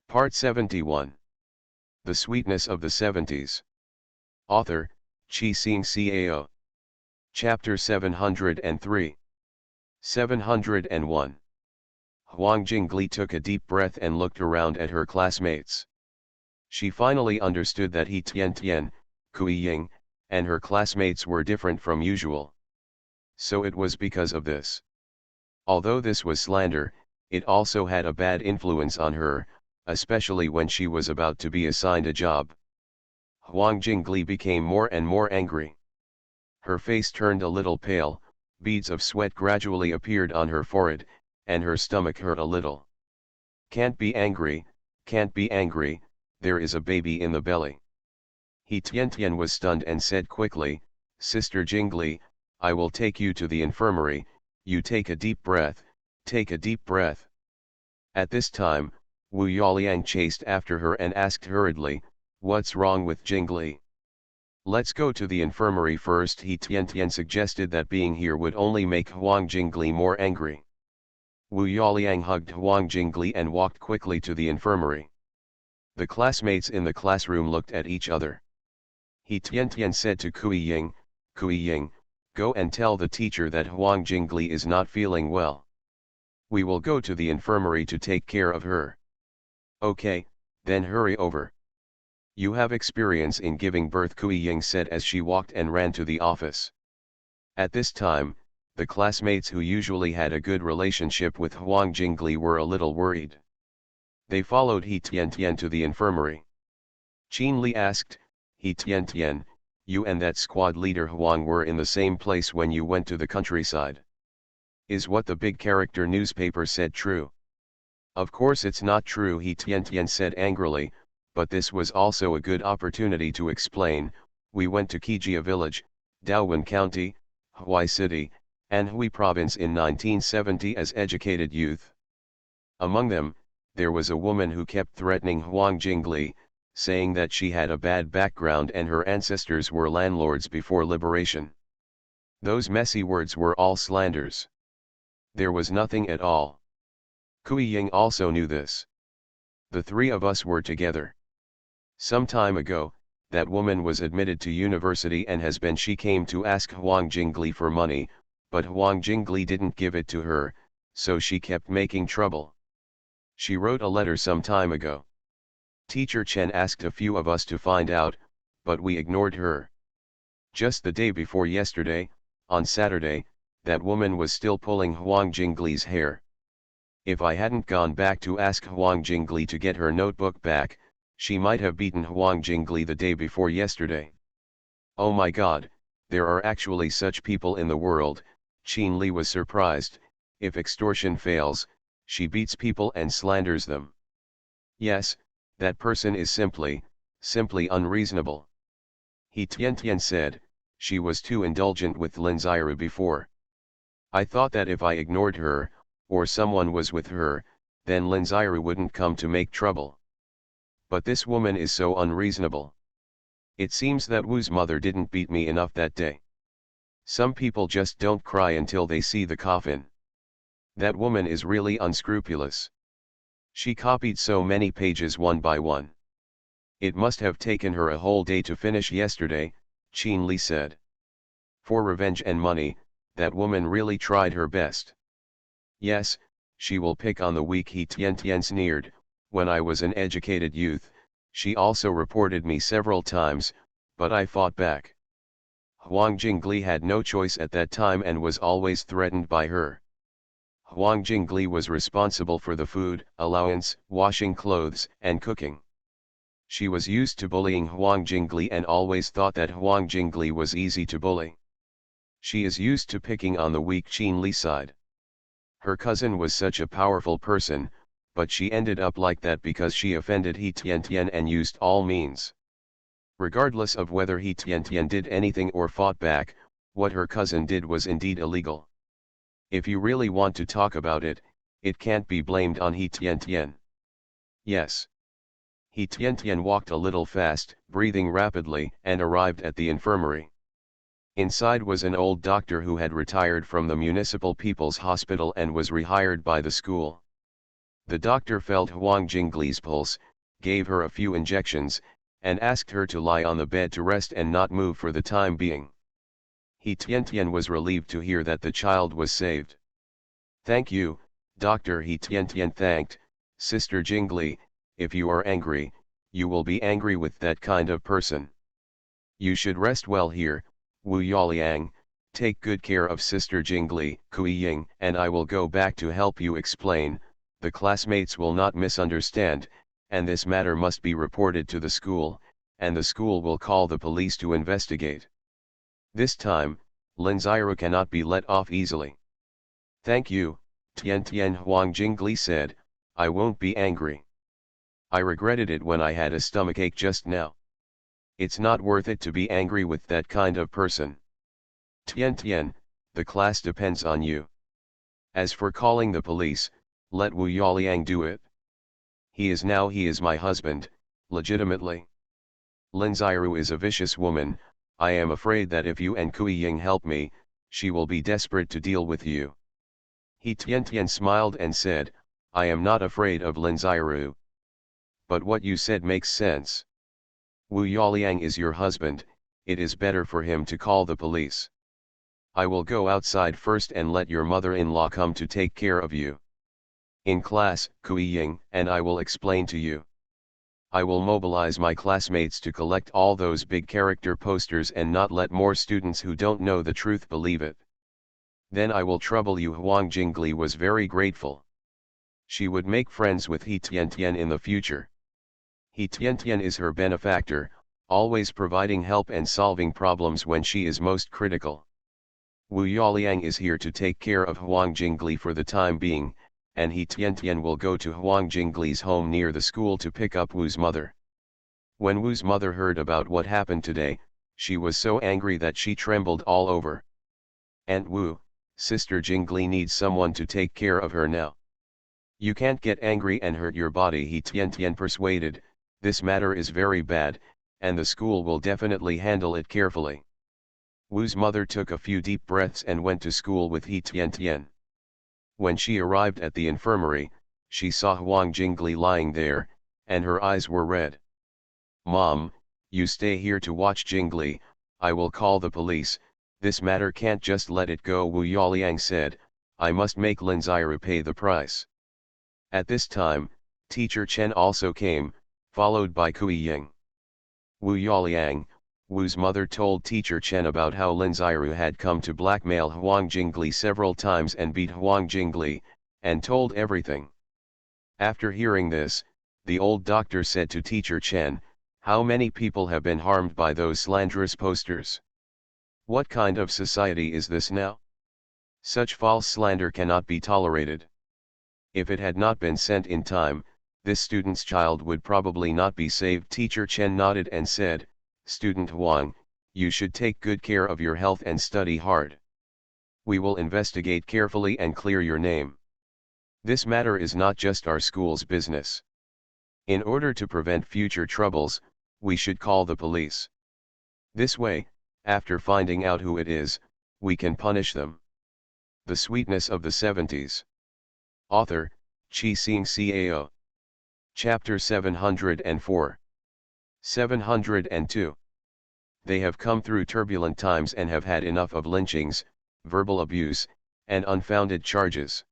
Part 71. The Sweetness of the Seventies. Author, Chi Sing Cao. Chapter 703. 701. Huang Jingli took a deep breath and looked around at her classmates. She finally understood that He Tian, Kui Ying, and her classmates were different from usual. So it was because of this. Although this was slander, it also had a bad influence on her, especially when she was about to be assigned a job. Huang Jingli became more and more angry. Her face turned a little pale, beads of sweat gradually appeared on her forehead, and her stomach hurt a little. Can't be angry, there is a baby in the belly. He Tian was stunned and said quickly, Sister Jingli, I will take you to the infirmary, you take a deep breath, take a deep breath. At this time, Wu Yaoliang chased after her and asked hurriedly, what's wrong with Jingli? Let's go to the infirmary first. He Tian suggested that being here would only make Huang Jingli more angry. Wu Yaoliang hugged Huang Jingli and walked quickly to the infirmary. The classmates in the classroom looked at each other. He Tian said to Kui Ying, go and tell the teacher that Huang Jingli is not feeling well. We will go to the infirmary to take care of her. Okay, then hurry over. You have experience in giving birth, Kui Ying said as she walked and ran to the office. At this time, the classmates who usually had a good relationship with Huang Jingli were a little worried. They followed He Tian to the infirmary. Qin Li asked, He Tian, you and that squad leader Huang were in the same place when you went to the countryside. Is what the big character newspaper said true? Of course it's not true, He Tian said angrily, but this was also a good opportunity to explain. We went to Qijia village, Daowen County, Hui City, and Hui Province in 1970 as educated youth. Among them, there was a woman who kept threatening Huang Jingli, saying that she had a bad background and her ancestors were landlords before liberation. Those messy words were all slanders. There was nothing at all. Kui Ying also knew this. The three of us were together. Some time ago, that woman was admitted to university and she came to ask Huang Jingli for money, but Huang Jingli didn't give it to her, so she kept making trouble. She wrote a letter some time ago. Teacher Chen asked a few of us to find out, but we ignored her. Just the day before yesterday, on Saturday, that woman was still pulling Huang Jingli's hair. If I hadn't gone back to ask Huang Jingli to get her notebook back, she might have beaten Huang Jingli the day before yesterday. Oh my God, there are actually such people in the world. Qin Li was surprised. If extortion fails, she beats people and slanders them. Yes, that person is simply unreasonable. He Tian said, she was too indulgent with Lin Xiru before. I thought that if I ignored her, or someone was with her, then Lin Xiru wouldn't come to make trouble. But this woman is so unreasonable. It seems that Wu's mother didn't beat me enough that day. Some people just don't cry until they see the coffin. That woman is really unscrupulous. She copied so many pages one by one. It must have taken her a whole day to finish yesterday, Qin Li said. For revenge and money, that woman really tried her best. Yes, she will pick on the weak, He Tian sneered. When I was an educated youth, she also reported me several times, but I fought back. Huang Jingli had no choice at that time and was always threatened by her. Huang Jingli was responsible for the food, allowance, washing clothes, and cooking. She was used to bullying Huang Jingli and always thought that Huang Jingli was easy to bully. She is used to picking on the weak Qin Li side. Her cousin was such a powerful person, but she ended up like that because she offended He Tian and used all means. Regardless of whether He Tian did anything or fought back, what her cousin did was indeed illegal. If you really want to talk about it, it can't be blamed on He Tian. Yes. He Tian walked a little fast, breathing rapidly, and arrived at the infirmary. Inside was an old doctor who had retired from the Municipal People's Hospital and was rehired by the school. The doctor felt Huang Jingli's pulse, gave her a few injections, and asked her to lie on the bed to rest and not move for the time being. He Tiantian was relieved to hear that the child was saved. "Thank you, doctor," he Tiantian thanked. "Sister Jingli, if you are angry, you will be angry with that kind of person. You should rest well here, Wu Yaliang. Take good care of Sister Jingli, Kui Ying, and I will go back to help you explain. The classmates will not misunderstand, and this matter must be reported to the school, and the school will call the police to investigate. This time, Lin Xiru cannot be let off easily." "Thank you, Tian," Huang Jingli said. "I won't be angry. I regretted it when I had a stomachache just now. It's not worth it to be angry with that kind of person. Tian, the class depends on you. As for calling the police, let Wu Yaliang do it. He is my husband, legitimately. Lin Xiru is a vicious woman. I am afraid that if you and Kui Ying help me, she will be desperate to deal with you." He Tian smiled and said, "I am not afraid of Lin Xiru. But what you said makes sense. Wu Yaliang is your husband, it is better for him to call the police. I will go outside first and let your mother-in-law come to take care of you. In class, Kui Ying and I will explain to you. I will mobilize my classmates to collect all those big character posters and not let more students who don't know the truth believe it. Then I will trouble you." Huang Jingli was very grateful. She would make friends with He Tian in the future. He Tian is her benefactor, always providing help and solving problems when she is most critical. Wu Yaliang is here to take care of Huang Jingli for the time being, and He Tian will go to Huang Jingli's home near the school to pick up Wu's mother. When Wu's mother heard about what happened today, she was so angry that she trembled all over. "Aunt Wu, Sister Jingli needs someone to take care of her now. You can't get angry and hurt your body," He Tian persuaded. "This matter is very bad, and the school will definitely handle it carefully." Wu's mother took a few deep breaths and went to school with He Tian. When she arrived at the infirmary, she saw Huang Jingli lying there, and her eyes were red. "Mom, you stay here to watch Jingli, I will call the police. This matter can't just let it go," Wu Yaliang said. "I must make Lin Xiru pay the price." At this time, Teacher Chen also came, followed by Kui Ying. Wu Yaliang, Wu's mother, told Teacher Chen about how Lin Xiru had come to blackmail Huang Jingli several times and beat Huang Jingli, and told everything. After hearing this, the old doctor said to Teacher Chen, "How many people have been harmed by those slanderous posters? What kind of society is this now? Such false slander cannot be tolerated. If it had not been sent in time, this student's child would probably not be saved." Teacher Chen nodded and said, "Student Huang, you should take good care of your health and study hard. We will investigate carefully and clear your name. This matter is not just our school's business. In order to prevent future troubles, we should call the police. This way, after finding out who it is, we can punish them." The Sweetness of the 70s. Author, Chi Sing Cao. Chapter 704. 702. They have come through turbulent times and have had enough of lynchings, verbal abuse, and unfounded charges.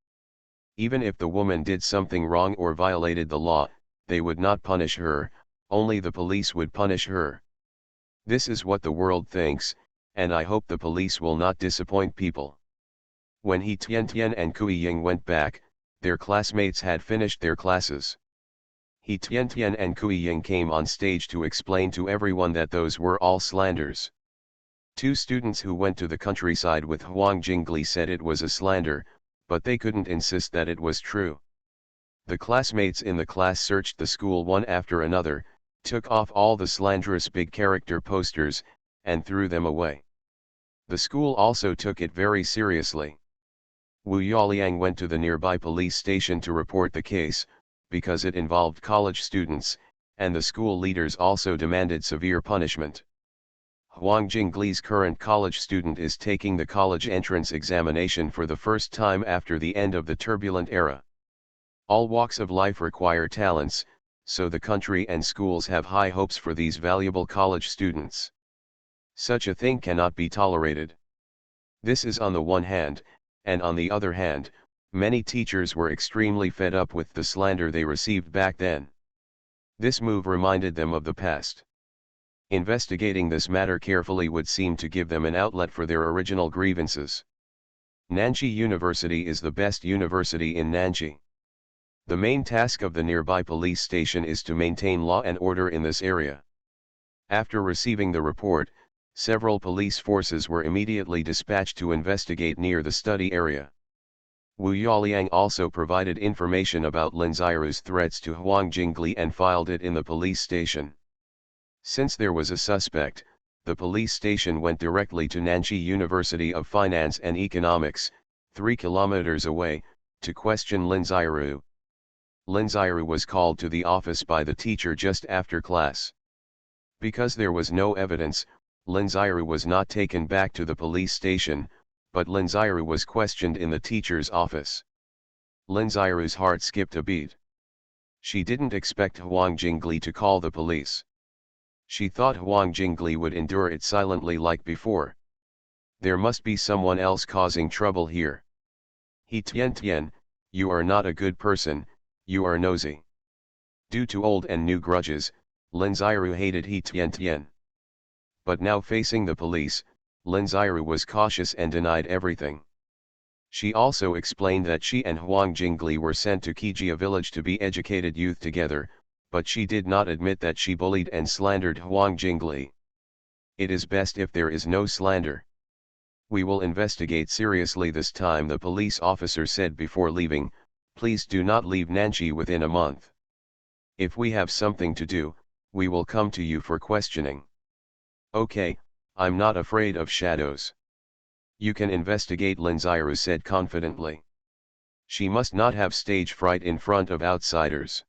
Even if the woman did something wrong or violated the law, they would not punish her, only the police would punish her. This is what the world thinks, and I hope the police will not disappoint people. When He Tian and Kui Ying went back, their classmates had finished their classes. He Tian and Kui Ying came on stage to explain to everyone that those were all slanders. Two students who went to the countryside with Huang Jingli said it was a slander, but they couldn't insist that it was true. The classmates in the class searched the school one after another, took off all the slanderous big character posters, and threw them away. The school also took it very seriously. Wu Yaliang went to the nearby police station to report the case, because it involved college students, and the school leaders also demanded severe punishment. Huang Jingli's current college student is taking the college entrance examination for the first time after the end of the turbulent era. All walks of life require talents, so the country and schools have high hopes for these valuable college students. Such a thing cannot be tolerated. This is on the one hand, and on the other hand, many teachers were extremely fed up with the slander they received back then. This move reminded them of the past. Investigating this matter carefully would seem to give them an outlet for their original grievances. Nanjing University is the best university in Nanjing. The main task of the nearby police station is to maintain law and order in this area. After receiving the report, several police forces were immediately dispatched to investigate near the study area. Wu Yaliang also provided information about Lin Xiru's threats to Huang Jingli and filed it in the police station. Since there was a suspect, the police station went directly to Nanjing University of Finance and Economics, 3 kilometers away, to question Lin Xiru. Lin Xiru was called to the office by the teacher just after class. Because there was no evidence, Lin Xiru was not taken back to the police station, but Lin Xiru was questioned in the teacher's office. Lin Xiru's heart skipped a beat. She didn't expect Huang Jingli to call the police. She thought Huang Jingli would endure it silently like before. There must be someone else causing trouble here. He Tian, you are not a good person, you are nosy. Due to old and new grudges, Lin Xiru hated He Tian. But now facing the police, Lin Xiru was cautious and denied everything. She also explained that she and Huang Jingli were sent to Kijia village to be educated youth together, but she did not admit that she bullied and slandered Huang Jingli. It is best if there is no slander. We will investigate seriously this time, the police officer said before leaving. Please do not leave Nanjing within a month. If we have something to do, we will come to you for questioning. Okay, I'm not afraid of shadows. You can investigate, Lin Xiru said confidently. She must not have stage fright in front of outsiders.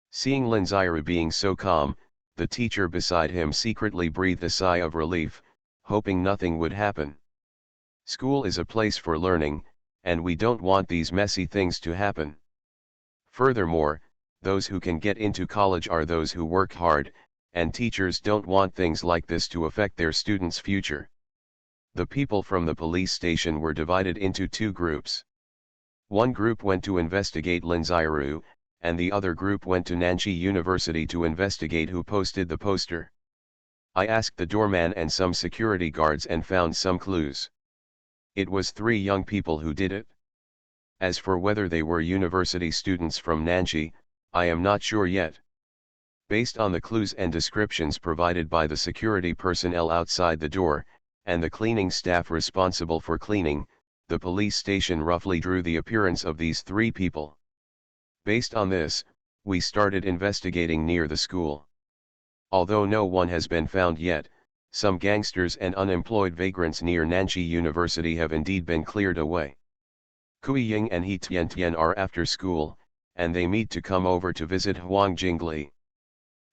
Seeing Lin Xiru being so calm, the teacher beside him secretly breathed a sigh of relief, hoping nothing would happen. School is a place for learning, and we don't want these messy things to happen. Furthermore, those who can get into college are those who work hard, and teachers don't want things like this to affect their students' future. The people from the police station were divided into 2 groups. One group went to investigate Lin Xiru, and the other group went to Nanjing University to investigate who posted the poster. I asked the doorman and some security guards and found some clues. It was 3 young people who did it. As for whether they were university students from Nanjing, I am not sure yet. Based on the clues and descriptions provided by the security personnel outside the door, and the cleaning staff responsible for cleaning, the police station roughly drew the appearance of these 3 people. Based on this, we started investigating near the school. Although no one has been found yet, some gangsters and unemployed vagrants near Nanjing University have indeed been cleared away. Kui Ying and He Tian are after school, and they meet to come over to visit Huang Jingli.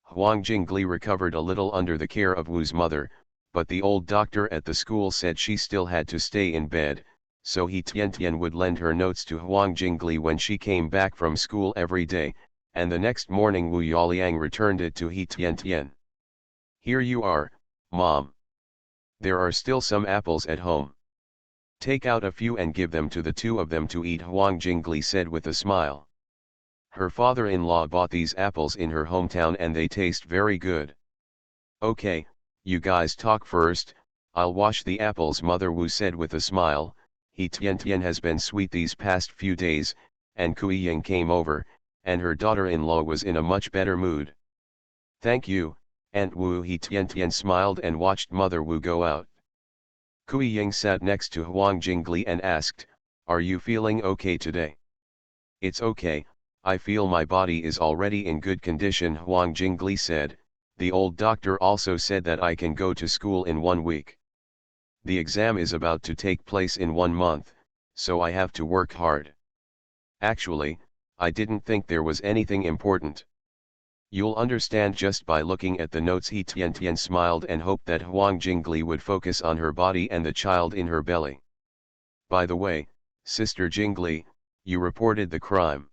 Huang Jingli recovered a little under the care of Wu's mother, but the old doctor at the school said she still had to stay in bed, so He Tian would lend her notes to Huang Jingli when she came back from school every day, and the next morning Wu Yaliang returned it to He Tian. Here you are, Mom. There are still some apples at home. Take out a few and give them to the 2 of them to eat, Huang Jingli said with a smile. Her father-in-law bought these apples in her hometown and they taste very good. Okay, you guys talk first, I'll wash the apples, Mother Wu said with a smile. He Tian has been sweet these past few days, and Kui Ying came over, and her daughter-in-law was in a much better mood. Thank you, Aunt Wu. He Tian smiled and watched Mother Wu go out. Kui Ying sat next to Huang Jingli and asked, are you feeling okay today? It's okay, I feel my body is already in good condition, Huang Jingli said. The old doctor also said that I can go to school in 1 week. The exam is about to take place in 1 month, so I have to work hard. Actually, I didn't think there was anything important. You'll understand just by looking at the notes. He Tian smiled and hoped that Huang Jingli would focus on her body and the child in her belly. By the way, Sister Jingli, you reported the crime.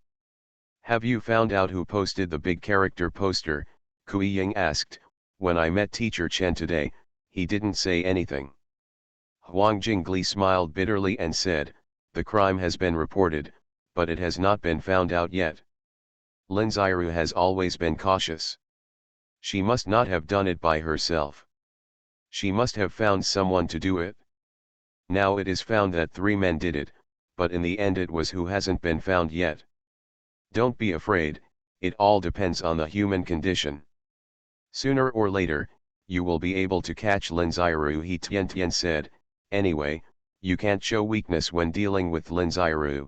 Have you found out who posted the big character poster? Kui Ying asked. When I met Teacher Chen today, he didn't say anything. Huang Jingli smiled bitterly and said, the crime has been reported, but it has not been found out yet. Lin Xiru has always been cautious. She must not have done it by herself. She must have found someone to do it. Now it is found that 3 men did it, but in the end it was who hasn't been found yet. Don't be afraid, it all depends on the human condition. Sooner or later, you will be able to catch Lin Xiru, He Tian said. Anyway, you can't show weakness when dealing with Lin Xiru.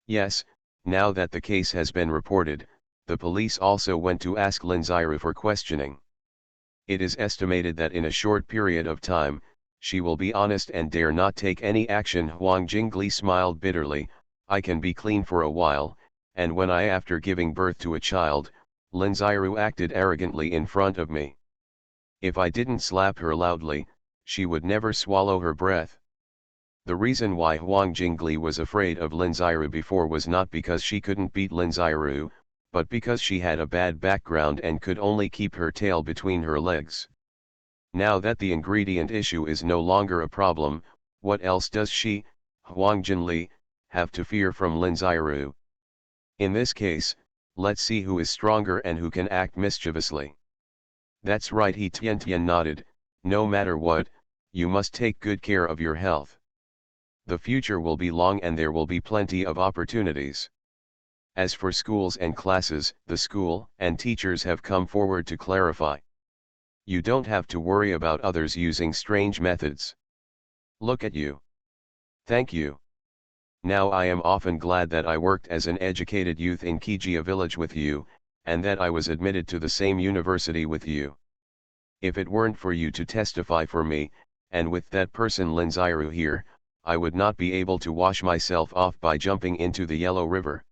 Yes, now that the case has been reported, the police also went to ask Lin Xiru for questioning. It is estimated that in a short period of time, she will be honest and dare not take any action. Huang Jingli smiled bitterly. I can be clean for a while, and when after giving birth to a child, Lin Xiru acted arrogantly in front of me. If I didn't slap her loudly, she would never swallow her breath. The reason why Huang Jingli was afraid of Lin Xiru before was not because she couldn't beat Lin Xiru, but because she had a bad background and could only keep her tail between her legs. Now that the ingredient issue is no longer a problem, what else does she, Huang Jingli, have to fear from Lin Xiru? In this case, let's see who is stronger and who can act mischievously. That's right, He Tian nodded. No matter what, you must take good care of your health. The future will be long and there will be plenty of opportunities. As for schools and classes, the school and teachers have come forward to clarify. You don't have to worry about others using strange methods. Look at you. Thank you. Now I am often glad that I worked as an educated youth in Kijia village with you, and that I was admitted to the same university with you. If it weren't for you to testify for me, and with that person Lin Xiru here, I would not be able to wash myself off by jumping into the Yellow River.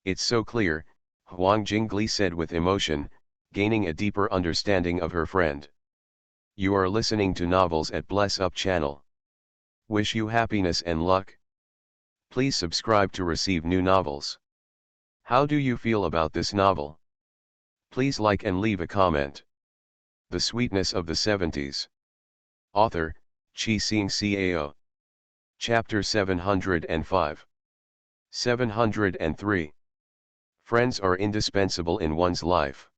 It's so clear, Huang Jingli said with emotion, gaining a deeper understanding of her friend. You are listening to Novels at Bless Up channel. Wish you happiness and luck. Please subscribe to receive new novels. How do you feel about this novel? Please like and leave a comment. The Sweetness of the 70s. Author, Chi Sing Cao. Chapter 705. 703. Friends are indispensable in one's life.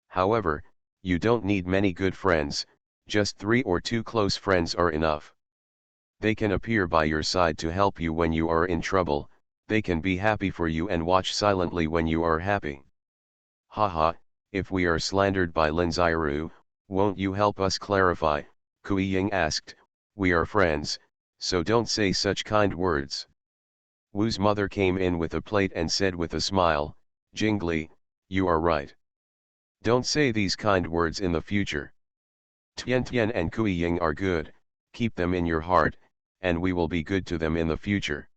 However, you don't need many good friends, just 3 or 2 close friends are enough. They can appear by your side to help you when you are in trouble, they can be happy for you and watch silently when you are happy. Haha, if we are slandered by Lin Xiru, won't you help us clarify? Kui Ying asked. We are friends, so don't say such kind words. Wu's mother came in with a plate and said with a smile, Jingli, you are right. Don't say these kind words in the future. Tian and Kui Ying are good, keep them in your heart, and we will be good to them in the future.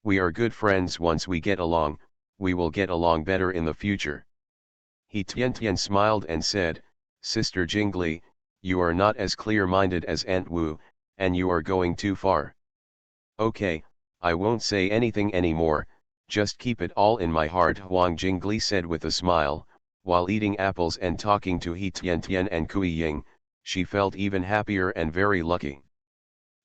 We are good friends once we get along, we will get along better in the future. He Tian smiled and said, Sister Jingli, you are not as clear-minded as Aunt Wu, and you are going too far. Okay, I won't say anything anymore, just keep it all in my heart, Huang Jingli said with a smile. While eating apples and talking to He Tian and Kui Ying, she felt even happier and very lucky.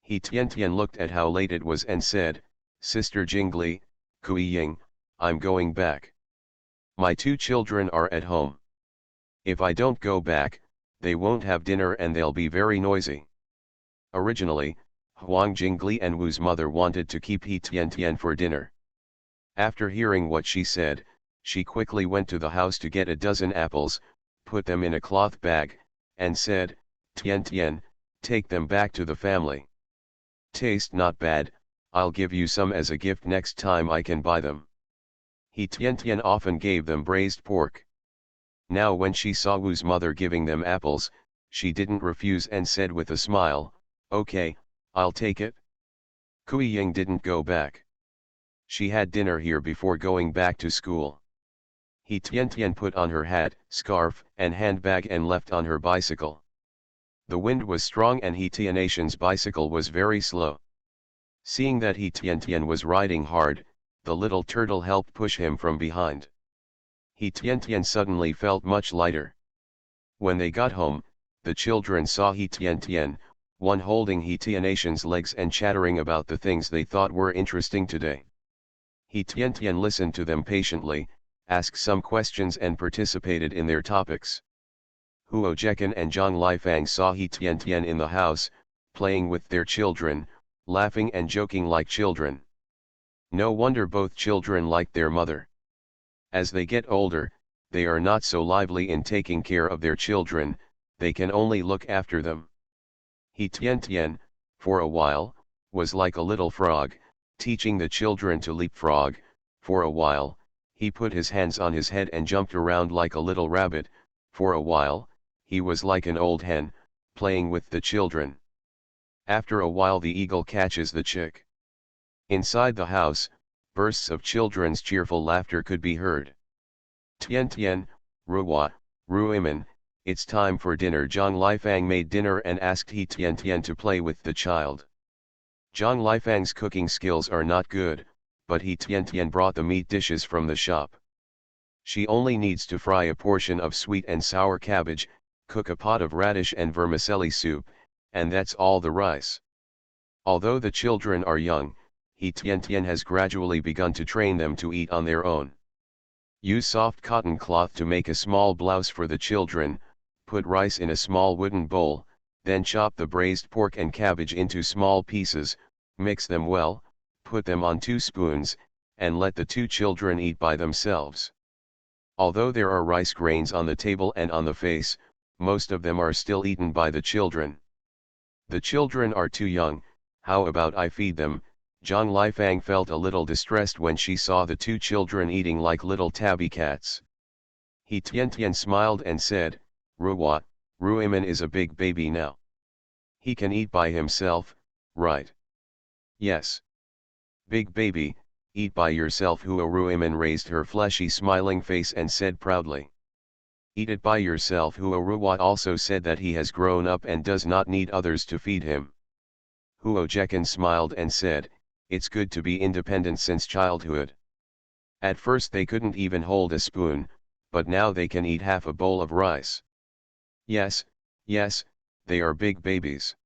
He Tian looked at how late it was and said, Sister Jingli, Kui Ying, I'm going back. My 2 children are at home. If I don't go back, they won't have dinner and they'll be very noisy. Originally, Huang Jingli and Wu's mother wanted to keep He Tian for dinner. After hearing what she said, she quickly went to the house to get a dozen apples, put them in a cloth bag, and said, Tian, take them back to the family. Taste not bad, I'll give you some as a gift next time I can buy them. He Tian often gave them braised pork. Now when she saw Wu's mother giving them apples, she didn't refuse and said with a smile, okay, I'll take it. Kui Ying didn't go back. She had dinner here before going back to school. He Tian put on her hat, scarf, and handbag and left on her bicycle. The wind was strong and He Tian's bicycle was very slow. Seeing that He Tian was riding hard, the little turtle helped push him from behind. He Tian suddenly felt much lighter. When they got home, the children saw He Tian, one holding He Tianation's legs and chattering about the things they thought were interesting today. He Tian listened to them patiently, asked some questions and participated in their topics. Huo Jekan and Zhang Lifang saw He Tian in the house, playing with their children, laughing and joking like children. No wonder both children liked their mother. As they get older, they are not so lively in taking care of their children, they can only look after them. He Tian, for a while, was like a little frog, teaching the children to leapfrog. For a while, he put his hands on his head and jumped around like a little rabbit. For a while, he was like an old hen, playing with the children. After a while the eagle catches the chick. Inside the house, bursts of children's cheerful laughter could be heard. Tian, Ruwa, Ruiman, it's time for dinner. Zhang Lifang made dinner and asked He Tian to play with the child. Zhang Lifang's cooking skills are not good, but He Tian brought the meat dishes from the shop. She only needs to fry a portion of sweet and sour cabbage, cook a pot of radish and vermicelli soup, and that's all the rice. Although the children are young, He Tian has gradually begun to train them to eat on their own. Use soft cotton cloth to make a small blouse for the children, put rice in a small wooden bowl, then chop the braised pork and cabbage into small pieces, mix them well, put them on 2 spoons, and let the 2 children eat by themselves. Although there are rice grains on the table and on the face, most of them are still eaten by the children. The children are too young, how about I feed them? Zhang Lifang felt a little distressed when she saw the 2 children eating like little tabby cats. He Tian smiled and said, Ruwa, Ruiman is a big baby now. He can eat by himself, right? Yes. Big baby, eat by yourself. Huo Ruiman raised her fleshy smiling face and said proudly. Eat it by yourself. Huo Ruwa also said that he has grown up and does not need others to feed him. Huo Jekan smiled and said, it's good to be independent since childhood. At first they couldn't even hold a spoon, but now they can eat half a bowl of rice. Yes, they are big babies.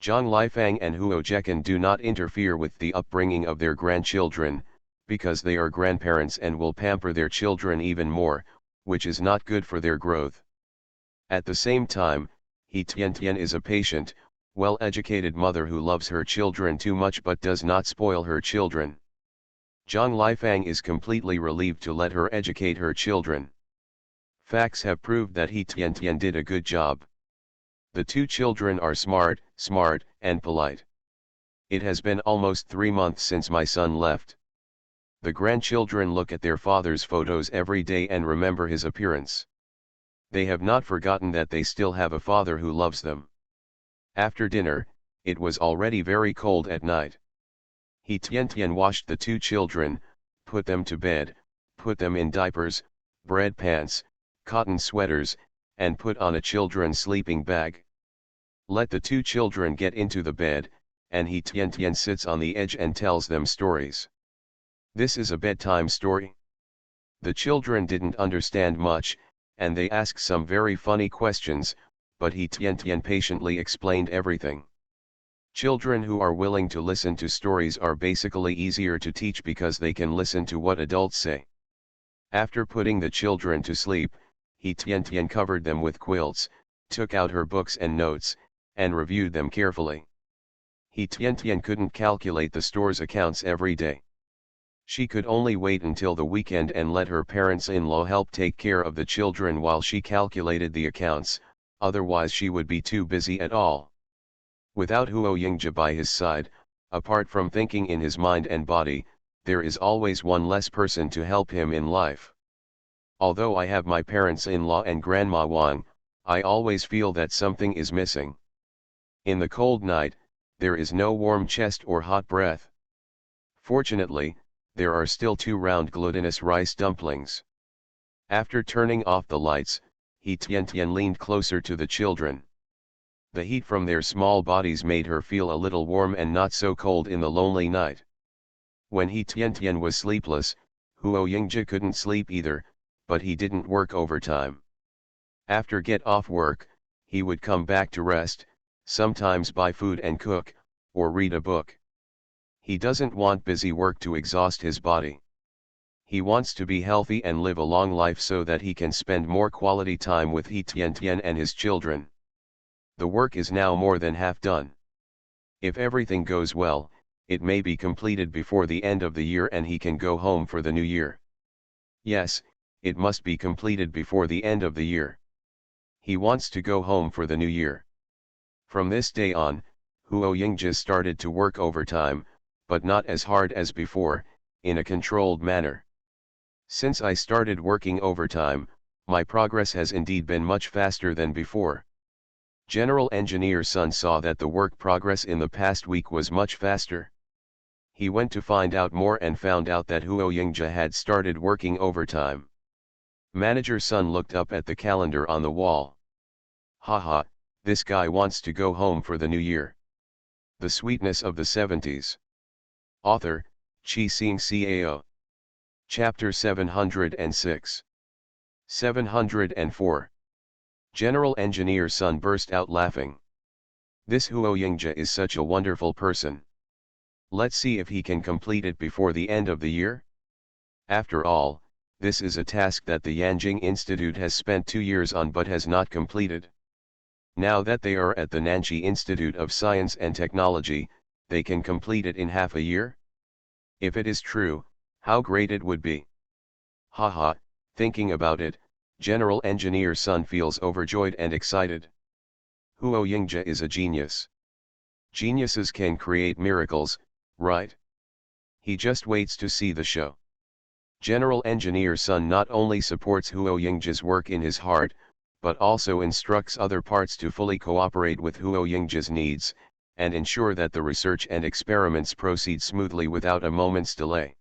Zhang Lifang and Huo Jekan do not interfere with the upbringing of their grandchildren, because they are grandparents and will pamper their children even more, which is not good for their growth. At the same time, He Tian is a patient, well-educated mother who loves her children too much but does not spoil her children. Zhang Lifang is completely relieved to let her educate her children. Facts have proved that He Tian did a good job. The 2 children are smart, and polite. It has been almost 3 months since my son left. The grandchildren look at their father's photos every day and remember his appearance. They have not forgotten that they still have a father who loves them. After dinner, it was already very cold at night. He Tian washed the 2 children, put them to bed, put them in diapers, bread pants, cotton sweaters, and put on a children's sleeping bag. Let the 2 children get into the bed, and He Tian sits on the edge and tells them stories. This is a bedtime story. The children didn't understand much, and they asked some very funny questions, but He Tian patiently explained everything. Children who are willing to listen to stories are basically easier to teach because they can listen to what adults say. After putting the children to sleep, He Tian covered them with quilts, took out her books and notes, and reviewed them carefully. He Tian couldn't calculate the store's accounts every day. She could only wait until the weekend and let her parents-in-law help take care of the children while she calculated the accounts, otherwise she would be too busy at all. Without Huo Yingja by his side, apart from thinking in his mind and body, there is always one less person to help him in life. Although I have my parents-in-law and Grandma Wang, I always feel that something is missing. In the cold night, there is no warm chest or hot breath. Fortunately, there are still 2 round glutinous rice dumplings. After turning off the lights, He Tian leaned closer to the children. The heat from their small bodies made her feel a little warm and not so cold in the lonely night. When He Tian was sleepless, Huo Yingzhi couldn't sleep either, but he didn't work overtime. After get off work, he would come back to rest, sometimes buy food and cook, or read a book. He doesn't want busy work to exhaust his body. He wants to be healthy and live a long life so that he can spend more quality time with He Tian and his children. The work is now more than half done. If everything goes well, it may be completed before the end of the year and he can go home for the new year. Yes, it must be completed before the end of the year. He wants to go home for the new year. From this day on, Huo Yingzhi started to work overtime, but not as hard as before, in a controlled manner. Since I started working overtime, my progress has indeed been much faster than before. General Engineer Sun saw that the work progress in the past week was much faster. He went to find out more and found out that Huo Yingzhi had started working overtime. Manager Sun looked up at the calendar on the wall. Haha, this guy wants to go home for the new year. The Sweetness of the 70s. Author, Chi Sing Cao. Chapter 706. 704. General Engineer Sun burst out laughing. This Huo Yingzhi is such a wonderful person. Let's see if he can complete it before the end of the year. After all, this is a task that the Yanjing Institute has spent 2 years on but has not completed. Now that they are at the Nanshi Institute of Science and Technology, they can complete it in half a year? If it is true, how great it would be. Haha, thinking about it, General Engineer Sun feels overjoyed and excited. Huo Yingzhi is a genius. Geniuses can create miracles, right? He just waits to see the show. General Engineer Sun not only supports Huo Yingzhi's work in his heart, but also instructs other parts to fully cooperate with Huo Yingzhi's needs, and ensure that the research and experiments proceed smoothly without a moment's delay.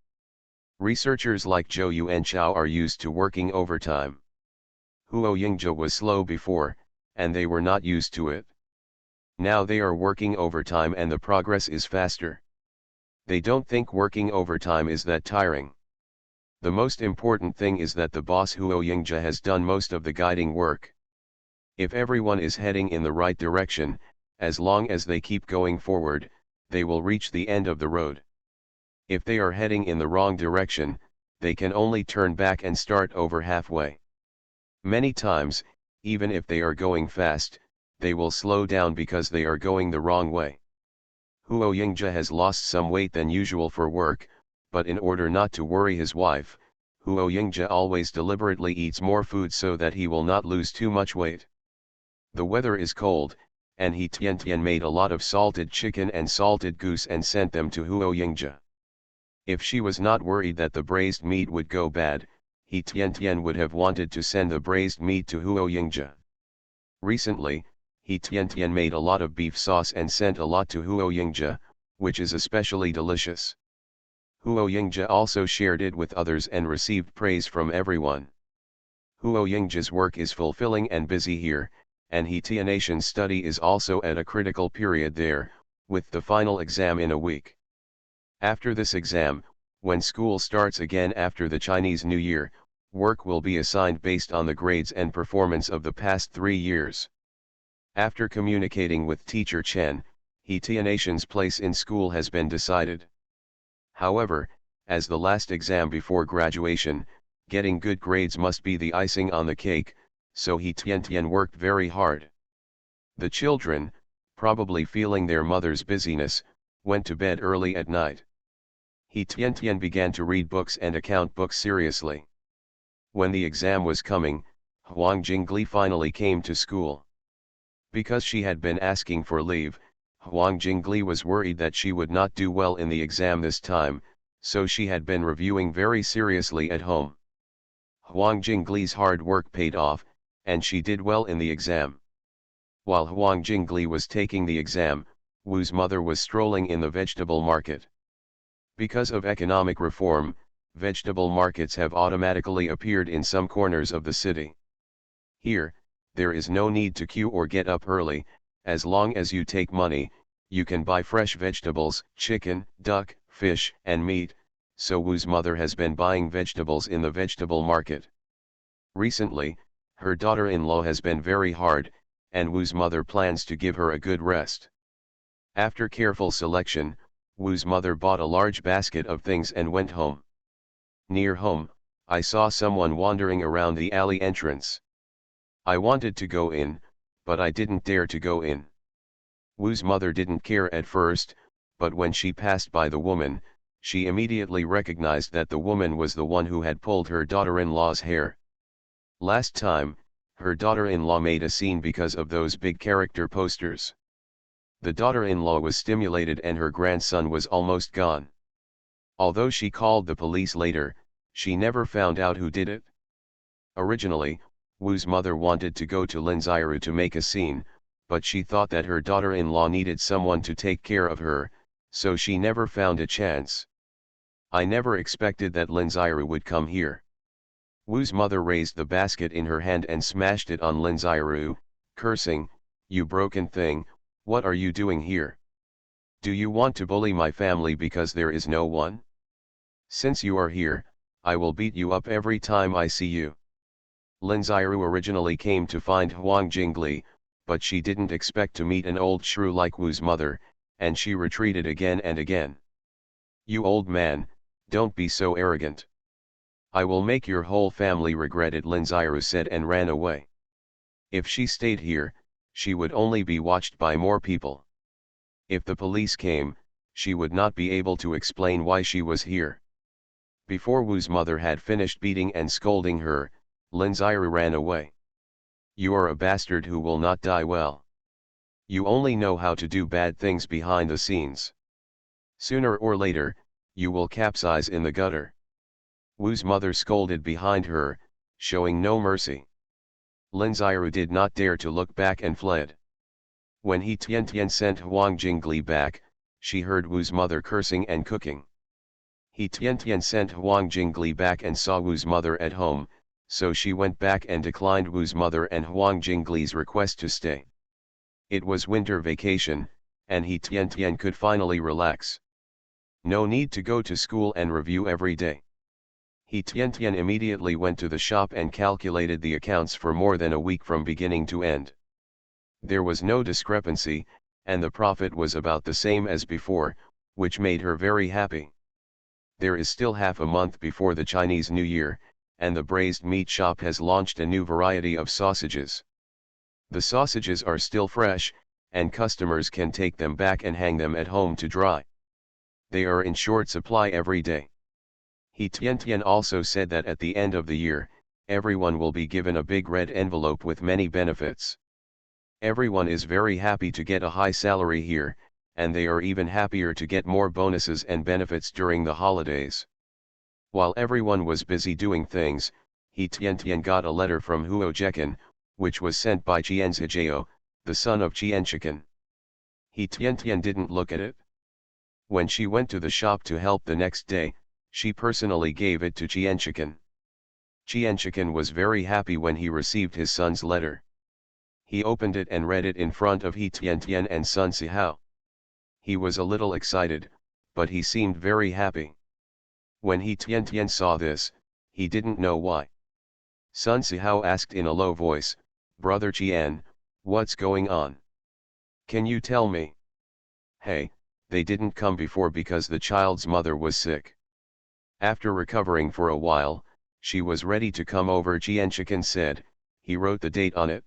Researchers like Zhou Yuanchao are used to working overtime. Huo Yingzhi was slow before, and they were not used to it. Now they are working overtime and the progress is faster. They don't think working overtime is that tiring. The most important thing is that the boss Huo Yingzhi has done most of the guiding work. If everyone is heading in the right direction, as long as they keep going forward, they will reach the end of the road. If they are heading in the wrong direction, they can only turn back and start over halfway. Many times, even if they are going fast, they will slow down because they are going the wrong way. Huo Yingzhi has lost some weight than usual for work, but in order not to worry his wife, Huo Yingzhi always deliberately eats more food so that he will not lose too much weight. The weather is cold, and He Tian made a lot of salted chicken and salted goose and sent them to Huo Yingzhi. If she was not worried that the braised meat would go bad, He Tian would have wanted to send the braised meat to Huo Yingzhi. Recently, He Tian made a lot of beef sauce and sent a lot to Huo Yingzhi, which is especially delicious. Huo Yingzhi also shared it with others and received praise from everyone. Huo Yingzhi's work is fulfilling and busy here, and He Tian's study is also at a critical period there, with the final exam in a week. After this exam, when school starts again after the Chinese New Year, work will be assigned based on the grades and performance of the past 3 years. After communicating with teacher Chen, He Tian's place in school has been decided. However, as the last exam before graduation, getting good grades must be the icing on the cake, so He Tian worked very hard. The children, probably feeling their mother's busyness, went to bed early at night. He Tian began to read books and account books seriously. When the exam was coming, Huang Jingli finally came to school. Because she had been asking for leave, Huang Jingli was worried that she would not do well in the exam this time, so she had been reviewing very seriously at home. Huang Jingli's hard work paid off, and she did well in the exam. While Huang Jingli was taking the exam, Wu's mother was strolling in the vegetable market. Because of economic reform, vegetable markets have automatically appeared in some corners of the city. Here, there is no need to queue or get up early. As long as you take money, you can buy fresh vegetables, chicken, duck, fish, and meat, so Wu's mother has been buying vegetables in the vegetable market. Recently, her daughter-in-law has been very hard, and Wu's mother plans to give her a good rest. After careful selection, Wu's mother bought a large basket of things and went home. Near home, I saw someone wandering around the alley entrance. I wanted to go in, but I didn't dare to go in. Wu's mother didn't care at first, but when she passed by the woman, she immediately recognized that the woman was the one who had pulled her daughter-in-law's hair. Last time, her daughter-in-law made a scene because of those big character posters. The daughter-in-law was stimulated and her grandson was almost gone. Although she called the police later, she never found out who did it. Originally, Wu's mother wanted to go to Linziru to make a scene, but she thought that her daughter-in-law needed someone to take care of her, so she never found a chance. I never expected that Linziru would come here. Wu's mother raised the basket in her hand and smashed it on Linziru, cursing, "You broken thing, what are you doing here? Do you want to bully my family because there is no one? Since you are here, I will beat you up every time I see you." Linziru originally came to find Huang Jingli, but she didn't expect to meet an old shrew like Wu's mother, and she retreated again and again. "You old man, don't be so arrogant. I will make your whole family regret it," Linziru said and ran away. If she stayed here, she would only be watched by more people. If the police came, she would not be able to explain why she was here. Before Wu's mother had finished beating and scolding her, Linziru ran away. "You are a bastard who will not die well. You only know how to do bad things behind the scenes. Sooner or later, you will capsize in the gutter." Wu's mother scolded behind her, showing no mercy. Linziru did not dare to look back and fled. When He Tiantian sent Huang Jingli back, she heard Wu's mother cursing and cooking. He Tiantian sent Huang Jingli back and saw Wu's mother at home, so she went back and declined Wu's mother and Huang Jingli's request to stay. It was winter vacation, and He Tiantian could finally relax. No need to go to school and review every day. He Tiantian immediately went to the shop and calculated the accounts for more than a week from beginning to end. There was no discrepancy, and the profit was about the same as before, which made her very happy. There is still half a month before the Chinese New Year, and the braised meat shop has launched a new variety of sausages. The sausages are still fresh, and customers can take them back and hang them at home to dry. They are in short supply every day. He Tiantian also said that at the end of the year, everyone will be given a big red envelope with many benefits. Everyone is very happy to get a high salary here, and they are even happier to get more bonuses and benefits during the holidays. While everyone was busy doing things, He Tiantian got a letter from Huo Jekan, which was sent by Qianzhijao, the son of Qianchikan. He Tiantian didn't look at it. When she went to the shop to help the next day, she personally gave it to Qianchikan. Qianchikan was very happy when he received his son's letter. He opened it and read it in front of He Tiantian and Sun Sihao. He was a little excited, but he seemed very happy. When He Tiantian saw this, he didn't know why. Sun Sihao asked in a low voice, "Brother Qian, what's going on? Can you tell me?" "Hey, they didn't come before because the child's mother was sick. After recovering for a while, she was ready to come over," Qianchikan said. He wrote the date on it.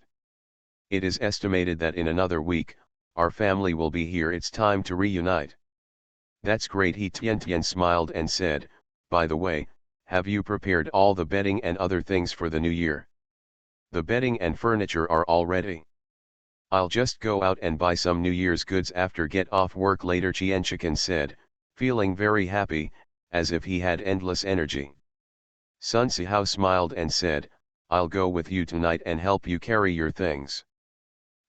"It is estimated that in another week, our family will be here. It's time to reunite." "That's great," He Tiantian smiled and said, "By the way, have you prepared all the bedding and other things for the new year?" "The bedding and furniture are all ready. I'll just go out and buy some New Year's goods after get off work later," Qianchikan said, feeling very happy, as if he had endless energy. Sun Sihao smiled and said, "I'll go with you tonight and help you carry your things."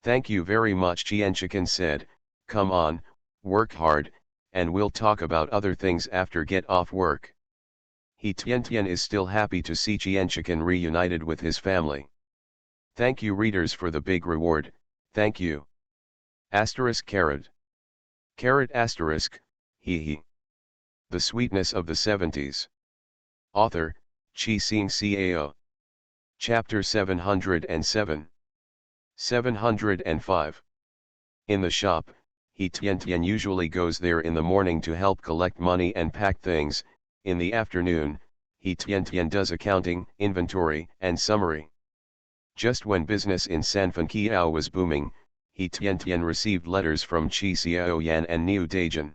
"Thank you very much," Qianchikan said. "Come on, work hard, and we'll talk about other things after get off work." He Tiantian is still happy to see Qianchikan reunited with his family. Thank you readers for the big reward, thank you. Asterisk carrot. Carrot asterisk, hee hee. The Sweetness of the Seventies. Author, Chi Sing Cao. Chapter 707. 705. In the shop, He Tian usually goes there in the morning to help collect money and pack things. In the afternoon, He Tian does accounting, inventory, and summary. Just when business in San Francisco was booming, He Tian received letters from Chi Xiaoyan and Niu Daijin.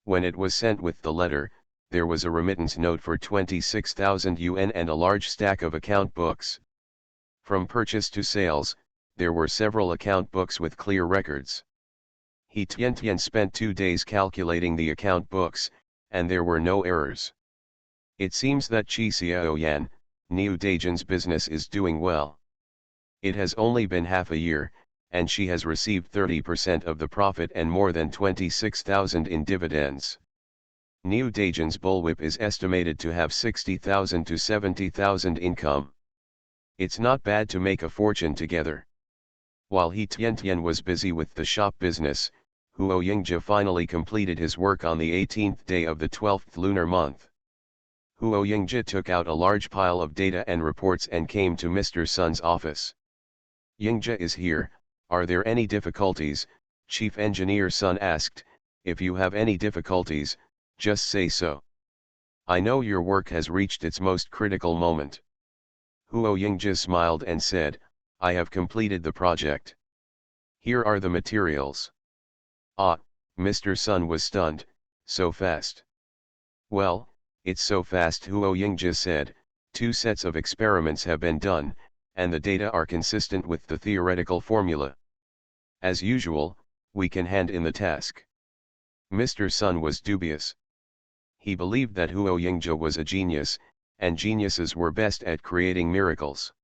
When it was sent with the letter, there was a remittance note for 26,000 yuan and a large stack of account books. From purchase to sales, there were several account books with clear records. He Tian spent 2 days calculating the account books, and there were no errors. It seems that Chi Xiaoyan, Niu Daijin's business is doing well. It has only been half a year, and she has received 30% of the profit and more than 26,000 in dividends. Niu Daijin's bullwhip is estimated to have 60,000 to 70,000 income. It's not bad to make a fortune together. While He Tian was busy with the shop business, Huo Yingjie finally completed his work on the 18th day of the 12th lunar month. Huo Yingjie took out a large pile of data and reports and came to Mr. Sun's office. Yingjie is here. Are there any difficulties? Chief Engineer Sun asked. If you have any difficulties, just say so. I know your work has reached its most critical moment. Huo Yingjie smiled and said, I have completed the project. Here are the materials. Ah, Mr. Sun was stunned, so fast. Well, it's so fast, Huo Yingjie said. 2 sets of experiments have been done, and the data are consistent with the theoretical formula. As usual, we can hand in the task. Mr. Sun was dubious. He believed that Huo Yingjie was a genius, and geniuses were best at creating miracles.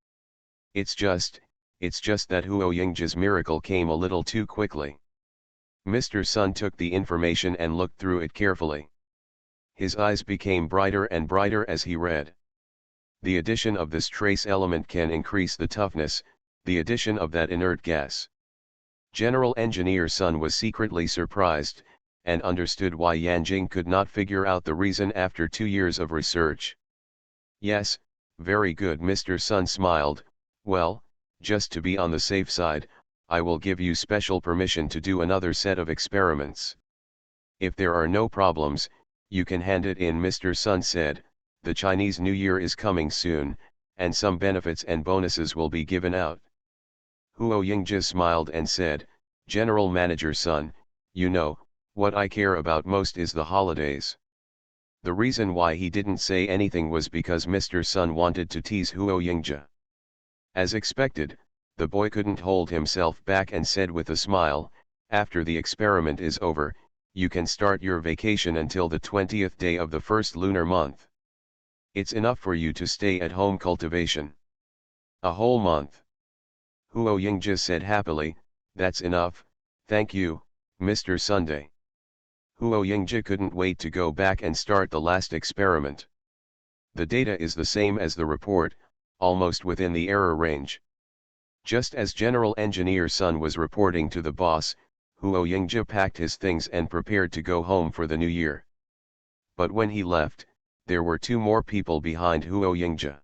It's just that Huo Yingjie's miracle came a little too quickly. Mr. Sun took the information and looked through it carefully. His eyes became brighter and brighter as he read. The addition of this trace element can increase the toughness, the addition of that inert gas. General Engineer Sun was secretly surprised, and understood why Yanjing could not figure out the reason after 2 years of research. Yes, very good, Mr. Sun smiled. Well, just to be on the safe side, I will give you special permission to do another set of experiments. If there are no problems, you can hand it in, Mr. Sun said. The Chinese New Year is coming soon, and some benefits and bonuses will be given out. Huo Yingjie smiled and said, General Manager Sun, you know, what I care about most is the holidays. The reason why he didn't say anything was because Mr. Sun wanted to tease Huo Yingjie. As expected, the boy couldn't hold himself back and said with a smile, after the experiment is over, you can start your vacation until the 20th day of the 1st lunar month. It's enough for you to stay at home cultivation. A whole month. Huo Yingjie said happily, that's enough, thank you, Mr. Sunday. Huo Yingjie couldn't wait to go back and start the last experiment. The data is the same as the report, almost within the error range. Just as General Engineer Sun was reporting to the boss, Huo Yingjie packed his things and prepared to go home for the new year. But when he left, there were 2 more people behind Huo Yingjie.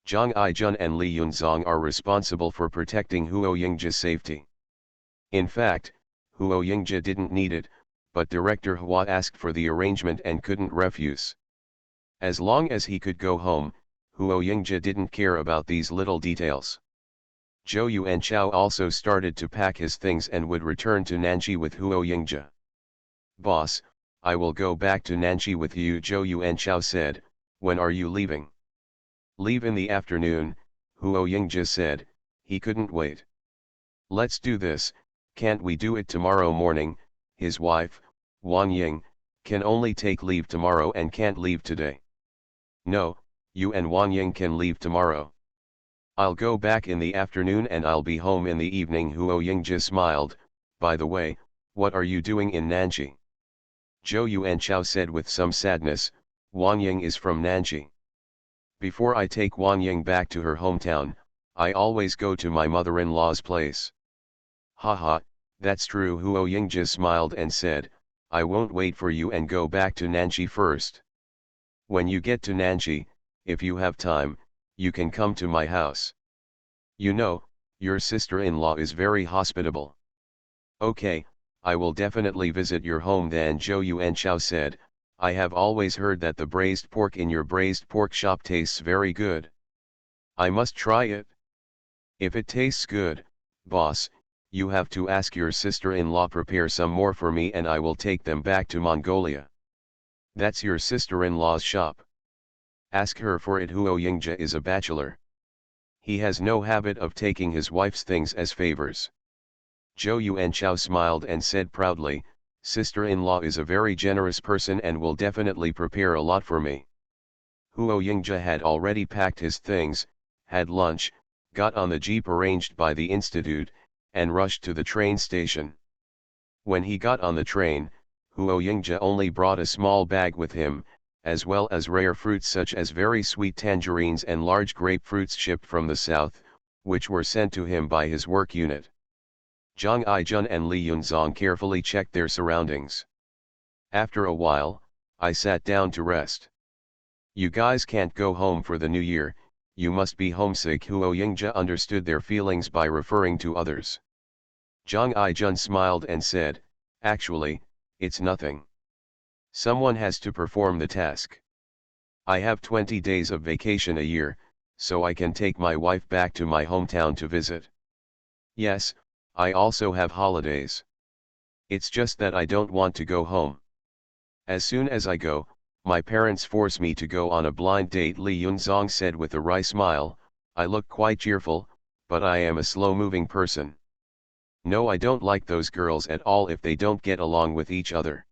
Zhang Aijun and Li Yunzong are responsible for protecting Huo Yingjie's safety. In fact, Huo Yingjie didn't need it, but Director Hua asked for the arrangement and couldn't refuse. As long as he could go home, Huo Yingjie didn't care about these little details. Zhou Yuanchao also started to pack his things and would return to Nanxi with Huo Yingjie. Boss, I will go back to Nanxi with you, Zhou Yuanchao said. When are you leaving? Leave in the afternoon, Huo Yingjie said. He couldn't wait. Let's do this, can't we do it tomorrow morning? His wife, Wang Ying, can only take leave tomorrow and can't leave today. No, you and Wang Ying can leave tomorrow. I'll go back in the afternoon and I'll be home in the evening. Huo Yingjie smiled. By the way, what are you doing in Nanxi? Zhou Yuanchao said with some sadness. Wang Ying is from Nanxi. Before I take Wang Ying back to her hometown, I always go to my mother-in-law's place. Haha, that's true. Huo Yingjie smiled and said, I won't wait for you and go back to Nanshi first. When you get to Nanshi, if you have time, you can come to my house. You know, your sister-in-law is very hospitable. Okay, I will definitely visit your home then, Zhou Yuanchao said. I have always heard that the braised pork in your braised pork shop tastes very good. I must try it. If it tastes good, boss, you have to ask your sister-in-law prepare some more for me and I will take them back to Mongolia. That's your sister-in-law's shop. Ask her for it. Huo Yingzhe is a bachelor. He has no habit of taking his wife's things as favors. Zhou Yuanchao smiled and said proudly, sister-in-law is a very generous person and will definitely prepare a lot for me. Huo Yingzhe had already packed his things, had lunch, got on the jeep arranged by the institute, and rushed to the train station. When he got on the train, Huo Yingzhe only brought a small bag with him, as well as rare fruits such as very sweet tangerines and large grapefruits shipped from the south, which were sent to him by his work unit. Zhang Aijun and Li Yunzong carefully checked their surroundings. After a while, I sat down to rest. You guys can't go home for the new year, you must be homesick. Huo Yingzhe understood their feelings by referring to others. Zhang Aijun smiled and said, actually, it's nothing. Someone has to perform the task. I have 20 days of vacation a year, so I can take my wife back to my hometown to visit. Yes, I also have holidays. It's just that I don't want to go home. As soon as I go, my parents force me to go on a blind date, Li Yunzong said with a wry smile. I look quite cheerful, but I am a slow-moving person. No, I don't like those girls at all if they don't get along with each other.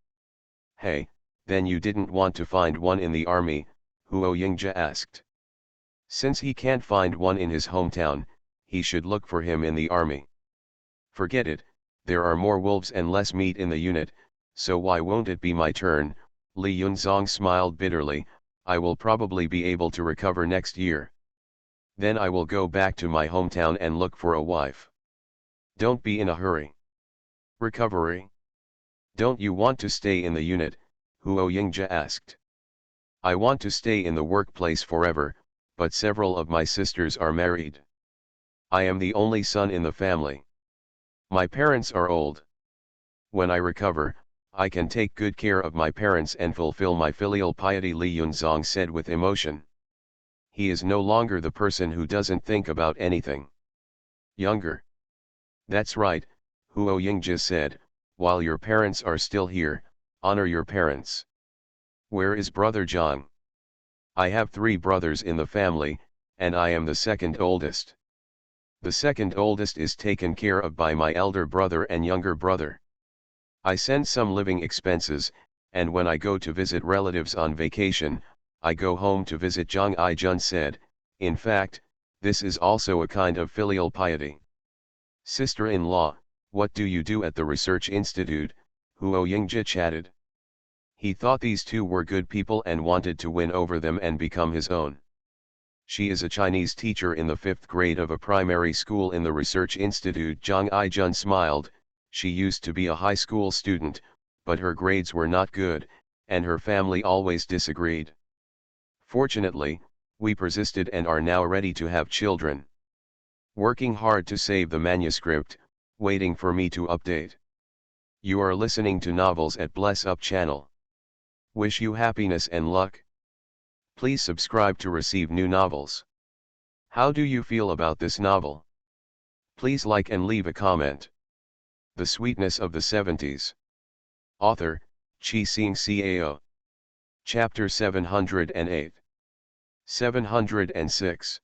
Hey, then you didn't want to find one in the army? Huo Yingzhe asked. Since he can't find one in his hometown, he should look for him in the army. Forget it, there are more wolves and less meat in the unit, so why won't it be my turn? Li Yunzong smiled bitterly. I will probably be able to recover next year. Then I will go back to my hometown and look for a wife. Don't be in a hurry. Recovery? Don't you want to stay in the unit? Huo Yingzhe asked. I want to stay in the workplace forever, but several of my sisters are married. I am the only son in the family. My parents are old. When I recover, I can take good care of my parents and fulfill my filial piety, Li Yunzong said with emotion. He is no longer the person who doesn't think about anything. Younger. That's right, Huo Yingzhe said, while your parents are still here, honor your parents. Where is brother Zhang? I have 3 brothers in the family, and I am the second oldest. The second oldest is taken care of by my elder brother and younger brother. I send some living expenses, and when I go to visit relatives on vacation, I go home to visit, Zhang Aijun said. In fact, this is also a kind of filial piety. Sister-in-law, what do you do at the research institute? Huo Yingzhe chatted. He thought these two were good people and wanted to win over them and become his own. She is a Chinese teacher in the 5th grade of a primary school in the research institute. Zhang Aijun smiled. She used to be a high school student, but her grades were not good, and her family always disagreed. Fortunately, we persisted and are now ready to have children. Working hard to save the manuscript, waiting for me to update. You are listening to Novels at Bless Up channel. Wish you happiness and luck. Please subscribe to receive new novels. How do you feel about this novel? Please like and leave a comment. The Sweetness of the 70s. Author, Chi Sing Cao. Chapter 708. 706.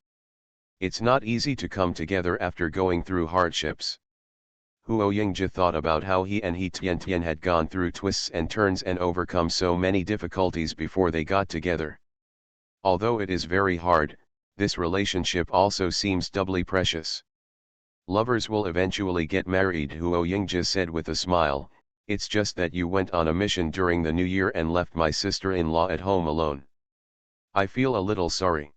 It's not easy to come together after going through hardships. Huo Yingzhe thought about how he and He Tian had gone through twists and turns and overcome so many difficulties before they got together. Although it is very hard, this relationship also seems doubly precious. Lovers will eventually get married, Huo Yingzhe said with a smile. It's just that you went on a mission during the new year and left my sister-in-law at home alone. I feel a little sorry.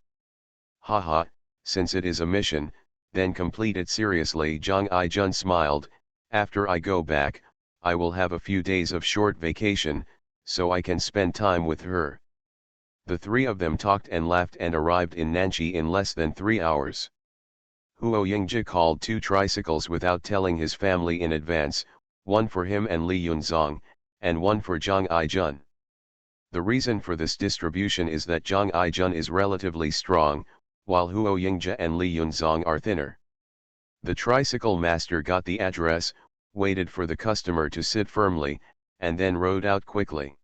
Haha, since it is a mission, then complete it seriously, Zhang Aijun smiled. After I go back, I will have a few days of short vacation, so I can spend time with her. The three of them talked and laughed and arrived in Nanchi in less than 3 hours. Huo Yingji called 2 tricycles without telling his family in advance, one for him and Li Yunzong, and one for Zhang Aijun. The reason for this distribution is that Zhang Aijun is relatively strong, while Huo Yingji and Li Yunzong are thinner. The tricycle master got the address, waited for the customer to sit firmly, and then rode out quickly.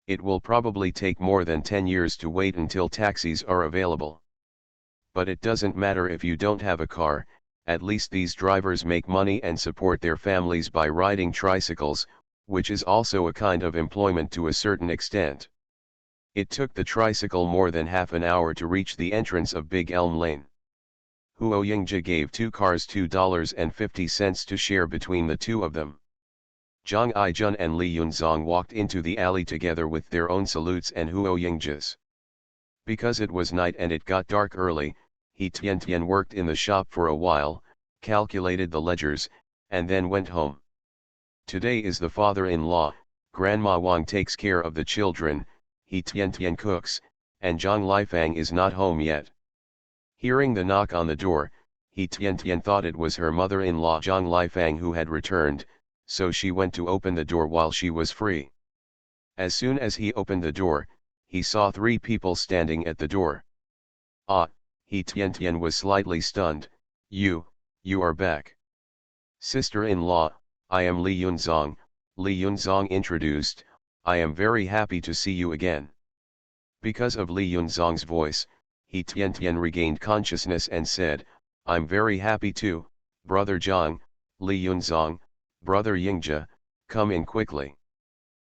It will probably take more than 10 years to wait until taxis are available. But it doesn't matter if you don't have a car, at least these drivers make money and support their families by riding tricycles, which is also a kind of employment to a certain extent. It took the tricycle more than half an hour to reach the entrance of Big Elm Lane. Huo Yingji gave 2 cars $2.50 to share between the two of them. Zhang Aijun and Li Yunzong walked into the alley together with their own salutes and Huo Yingji's. Because it was night and it got dark early, he Tian worked in the shop for a while, calculated the ledgers, and then went home. Today is the father-in-law, Grandma Wang takes care of the children, he Tian cooks, and Zhang Lifang is not home yet. Hearing the knock on the door, he Tian thought it was her mother-in-law Zhang Lifang who had returned, so she went to open the door while she was free. As soon as he opened the door, he saw 3 people standing at the door. Ah, he Tian was slightly stunned. You are back. Sister-in-law, I am Li Yunzong, Li Yunzong introduced, I am very happy to see you again. Because of Li Yunzong's voice, he Tian regained consciousness and said, I'm very happy too, Brother Zhang, Li Yunzong, Brother Yingji, come in quickly.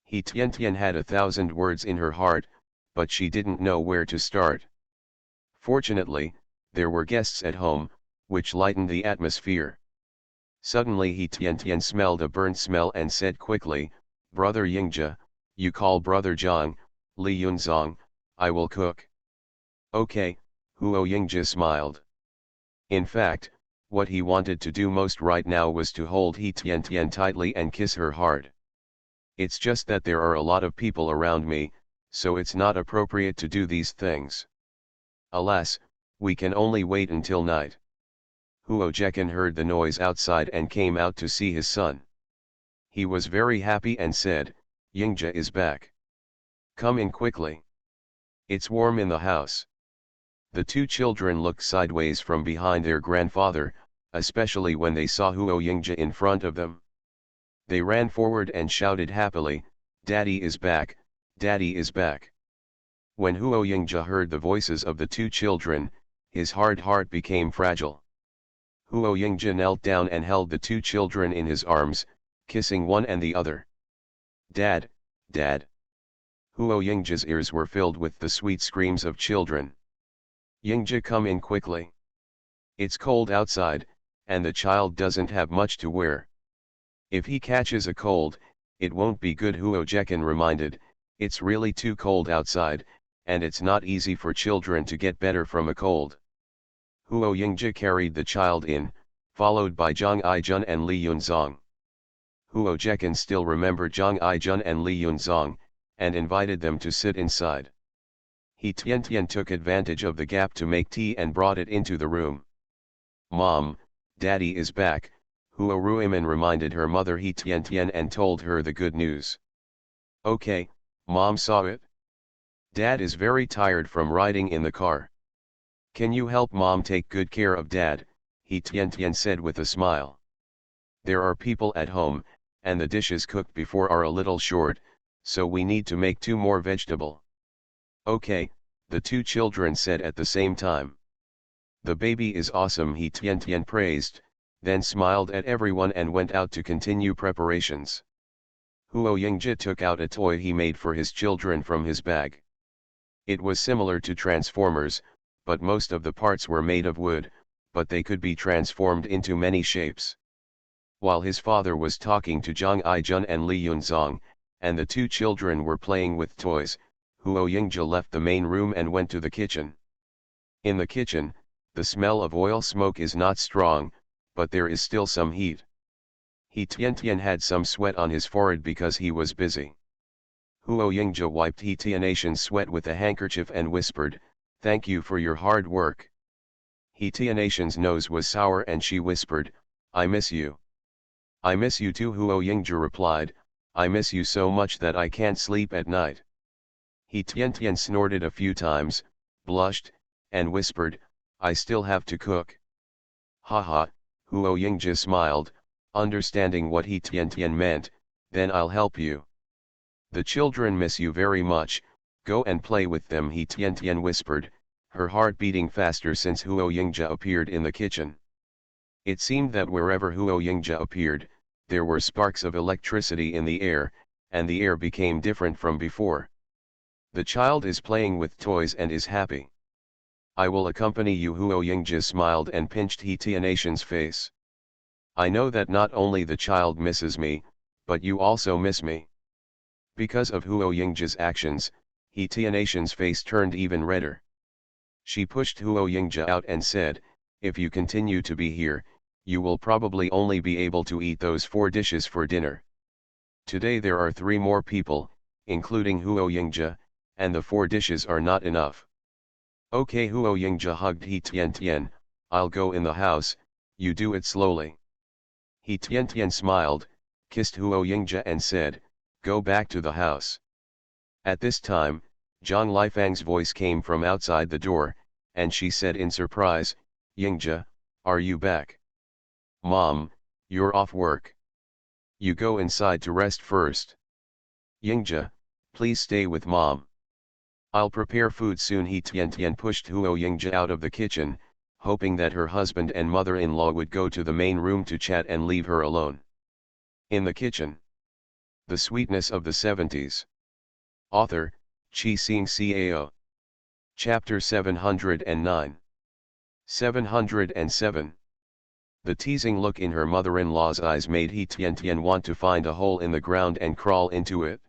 He Tian had 1,000 words in her heart, but she didn't know where to start. Fortunately, there were guests at home, which lightened the atmosphere. Suddenly he Tian smelled a burnt smell and said quickly, Brother Yingji, you call Brother Zhang, Li Yunzong, I will cook. Okay, Huo Yingji smiled. In fact, what he wanted to do most right now was to hold he Tian tightly and kiss her hard. It's just that there are a lot of people around me, so it's not appropriate to do these things. Alas, we can only wait until night. Huo Jekan heard the noise outside and came out to see his son. He was very happy and said, Yingji is back. Come in quickly. It's warm in the house. The 2 children looked sideways from behind their grandfather, especially when they saw Huo Yingji in front of them. They ran forward and shouted happily, Daddy is back, Daddy is back. When Huo Yingji heard the voices of the 2 children, his hard heart became fragile. Huo Yingji knelt down and held the 2 children in his arms, kissing one and the other. Dad, Dad. Huo Yingji's ears were filled with the sweet screams of children. Yingji, come in quickly. It's cold outside, and the child doesn't have much to wear. If he catches a cold, it won't be good, Huo Jekan reminded. It's really too cold outside, and it's not easy for children to get better from a cold. Huo Yingji carried the child in, followed by Zhang Aijun and Li Yunzong. Huo Jekan still remembered Zhang Aijun and Li Yunzong, and invited them to sit inside. He Tian took advantage of the gap to make tea and brought it into the room. Mom, Daddy is back, Huo Ruiman reminded her mother He Tian and told her the good news. Okay, Mom saw it. Dad is very tired from riding in the car. Can you help Mom take good care of Dad, He Tian said with a smile. There are people at home, and the dishes cooked before are a little short, so we need to make 2 more vegetable. Okay, the 2 children said at the same time. The baby is awesome, He Tian praised, then smiled at everyone and went out to continue preparations. Huo Yingji took out a toy he made for his children from his bag. It was similar to Transformers, but most of the parts were made of wood, but they could be transformed into many shapes. While his father was talking to Zhang Aijun and Li Yunzong, and the 2 children were playing with toys, Huo Yingji left the main room and went to the kitchen. In the kitchen, the smell of oil smoke is not strong, but there is still some heat. He Tian had some sweat on his forehead because he was busy. Huo Yingzhe wiped He Tian's sweat with a handkerchief and whispered, "Thank you for your hard work." He Tian's nose was sour and she whispered, "I miss you." "I miss you too," Huo Yingzhe replied, "I miss you so much that I can't sleep at night." He Tian snorted a few times, blushed, and whispered, "I still have to cook." "Haha," Huo Yingzhe smiled, understanding what He Tian meant, "then I'll help you." "The children miss you very much, go and play with them," He Tian whispered, her heart beating faster since Huo Yingzhe appeared in the kitchen. It seemed that wherever Huo Yingzhe appeared, there were sparks of electricity in the air, and the air became different from before. "The child is playing with toys and is happy. I will accompany you." Huo Yingzhe smiled and pinched He Tian's face. "I know that not only the child misses me, but you also miss me." Because of Huo Yingzhe's actions, He Tian's face turned even redder. She pushed Huo Yingzhe out and said, "If you continue to be here, you will probably only be able to eat those 4 dishes for dinner. Today there are 3 more people, including Huo Yingzhe, and the 4 dishes are not enough." "Okay." Huo Yingzhe hugged He Tian, "I'll go in the house, you do it slowly." He Tian smiled, kissed Huo Yingzhe and said, "Go back to the house." At this time, Zhang Lifang's voice came from outside the door, and she said in surprise, "Yingzhe, are you back?" "Mom, you're off work. You go inside to rest first." "Yingzhe, please stay with Mom. I'll prepare food soon." He Tian pushed Huo Yingzhe out of the kitchen, hoping that her husband and mother-in-law would go to the main room to chat and leave her alone. In the kitchen. The Sweetness of the 70s. Author, Chi Xing Cao. Chapter 709. 707. The teasing look in her mother-in-law's eyes made He Tian want to find a hole in the ground and crawl into it.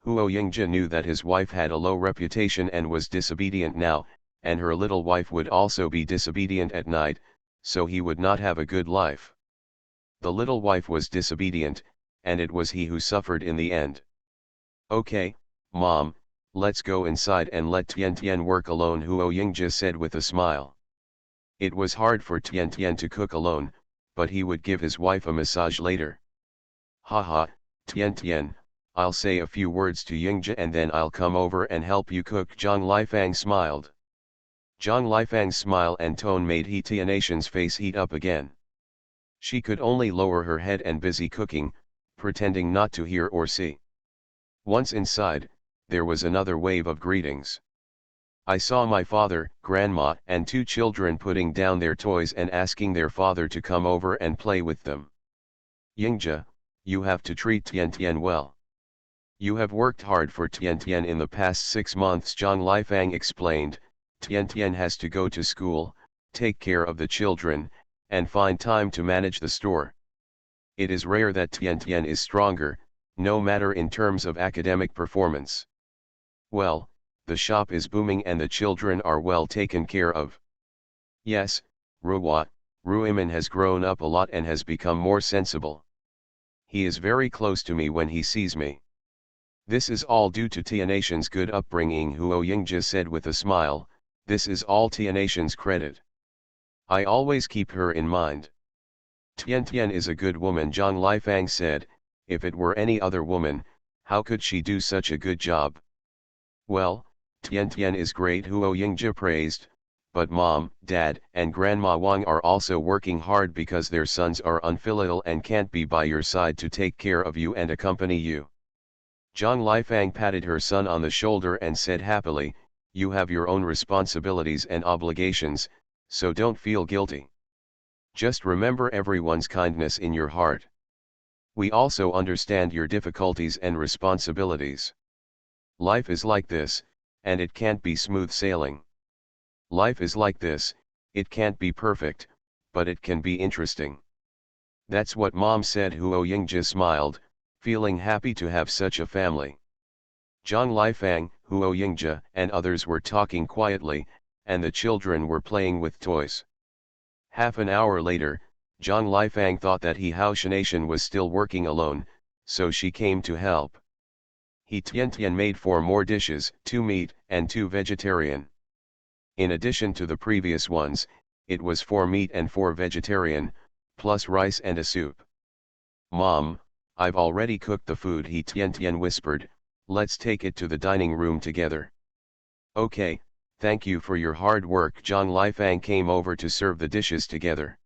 Huo Yingzhe knew that his wife had a low reputation and was disobedient now, and her little wife would also be disobedient at night, so he would not have a good life. The little wife was disobedient, and it was he who suffered in the end. "Okay, Mom, let's go inside and let Tian work alone," Huo Yingzhe said with a smile. It was hard for Tian to cook alone, but he would give his wife a massage later. "Haha, Tian, I'll say a few words to Yingzhe and then I'll come over and help you cook." Zhang Lifang smiled. Zhang Lifang's smile and tone made He Tian's face heat up again. She could only lower her head and busy cooking, pretending not to hear or see. Once inside, there was another wave of greetings. I saw my father, grandma, and 2 children putting down their toys and asking their father to come over and play with them. "Yingzhe, you have to treat Tian well. You have worked hard for Tian in the past 6 months," Zhang Lifang explained. "Tian has to go to school, take care of the children, and find time to manage the store. It is rare that Tian is stronger, no matter in terms of academic performance. Well, the shop is booming and the children are well taken care of. Yes, Ruimin has grown up a lot and has become more sensible. He is very close to me when he sees me. This is all due to Tian's good upbringing," Huo Yingzhe said with a smile. "This is all Tian's credit. I always keep her in mind." "Tian is a good woman," Zhang Lifang said. "If it were any other woman, how could she do such a good job?" "Well, Tian is great," Huo Yingzhe praised, "but Mom, Dad, and Grandma Wang are also working hard because their sons are unfilial and can't be by your side to take care of you and accompany you." Zhang Lifang patted her son on the shoulder and said happily, "You have your own responsibilities and obligations, so don't feel guilty. Just remember everyone's kindness in your heart. We also understand your difficulties and responsibilities. Life is like this, and it can't be smooth sailing. Life is like this, it can't be perfect, but it can be interesting." "That's what Mom said," Huo Yingzhe smiled, feeling happy to have such a family. Zhang Lifang, Huo Yingzhe, and others were talking quietly, and the children were playing with toys. Half an hour later, Zhang Lifang thought that He Haoshanation was still working alone, so she came to help. He Tian made 4 more dishes, 2 meat, and 2 vegetarian. In addition to the previous ones, it was 4 meat and 4 vegetarian, plus rice and a soup. Mom, I've already cooked the food, He Tian whispered, let's take it to the dining room together. Okay, thank you for your hard work. Zhang Lifang came over to serve the dishes together.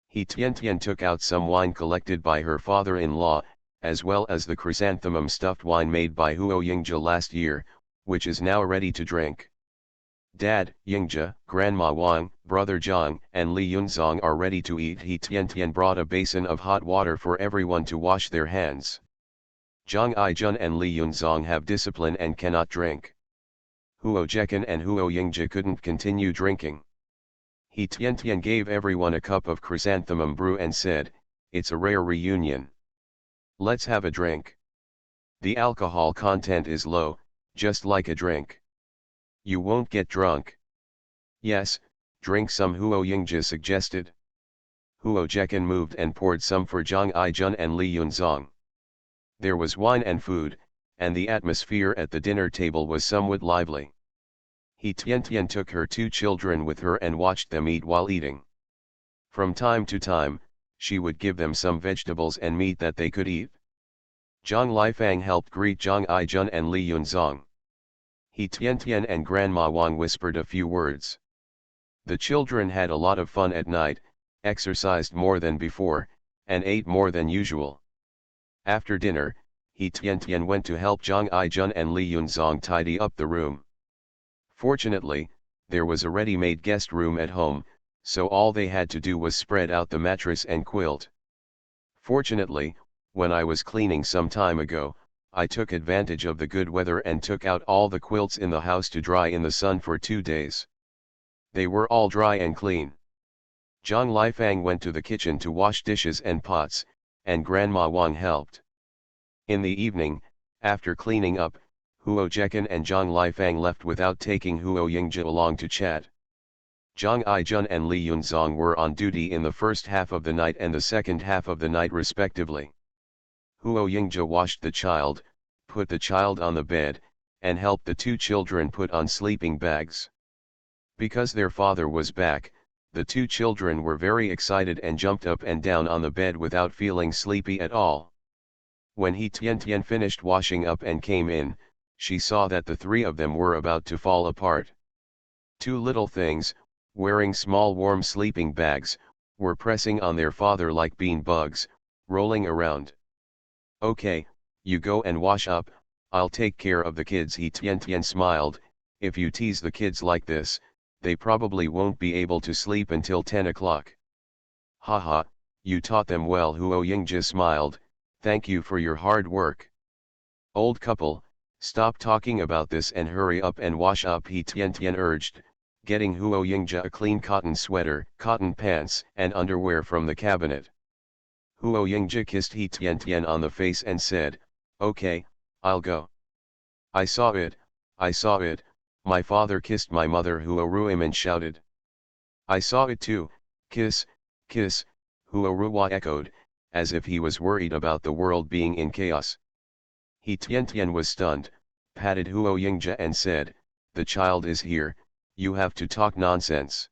He Tian took out some wine collected by her father-in-law, as well as the chrysanthemum stuffed wine made by Huo Yingzhe last year, which is now ready to drink. Dad, Yingzhe, Grandma Wang, Brother Zhang, and Li Yunzong are ready to eat. He Tian brought a basin of hot water for everyone to wash their hands. Zhang Aijun and Li Yunzong have discipline and cannot drink. Huo Jekan and Huo Yingzhe couldn't continue drinking. He Tian gave everyone a cup of chrysanthemum brew and said, it's a rare reunion. Let's have a drink. The alcohol content is low, just like a drink. You won't get drunk. Yes, drink some, Huo Yingzhe suggested. Huo Jekan moved and poured some for Zhang Aijun and Li Yunzong. There was wine and food, and the atmosphere at the dinner table was somewhat lively. He Tian took her 2 children with her and watched them eat while eating. From time to time, she would give them some vegetables and meat that they could eat. Zhang Lifang helped greet Zhang Aijun and Li Yunzong. He Tian and Grandma Wang whispered a few words. The children had a lot of fun at night, exercised more than before, and ate more than usual. After dinner, He Tian went to help Zhang Aijun and Li Yunzong tidy up the room. Fortunately, there was a ready-made guest room at home, so all they had to do was spread out the mattress and quilt. Fortunately, when I was cleaning some time ago, I took advantage of the good weather and took out all the quilts in the house to dry in the sun for 2 days. They were all dry and clean. Zhang Lifang went to the kitchen to wash dishes and pots, and Grandma Wang helped. In the evening, after cleaning up, Huo Jekan and Zhang Lifang left without taking Huo Yingzhe along to chat. Zhang Aijun and Li Yunzong were on duty in the first half of the night and the second half of the night respectively. Huo Yingzhe washed the child, put the child on the bed, and helped the 2 children put on sleeping bags. Because their father was back, the 2 children were very excited and jumped up and down on the bed without feeling sleepy at all. When He Tian finished washing up and came in, she saw that the 3 of them were about to fall apart. 2 little things, wearing small warm sleeping bags, were pressing on their father like bean bugs, rolling around. Okay, you go and wash up, I'll take care of the kids. He Tian smiled, if you tease the kids like this, they probably won't be able to sleep until 10 o'clock. Haha, you taught them well. Huo Yingzhe smiled, thank you for your hard work. Old couple, stop talking about this and hurry up and wash up, He Tian urged, getting Huo Yingzhe a clean cotton sweater, cotton pants, and underwear from the cabinet. Huo Yingzhe kissed He Tian on the face and said, okay, I'll go. I saw it, my father kissed my mother, Huo Ruimin shouted. I saw it too, kiss, kiss, Huo Ruwa echoed, as if he was worried about the world being in chaos. He Tian was stunned, patted Huo Yingzhe and said, the child is here, you have to talk nonsense.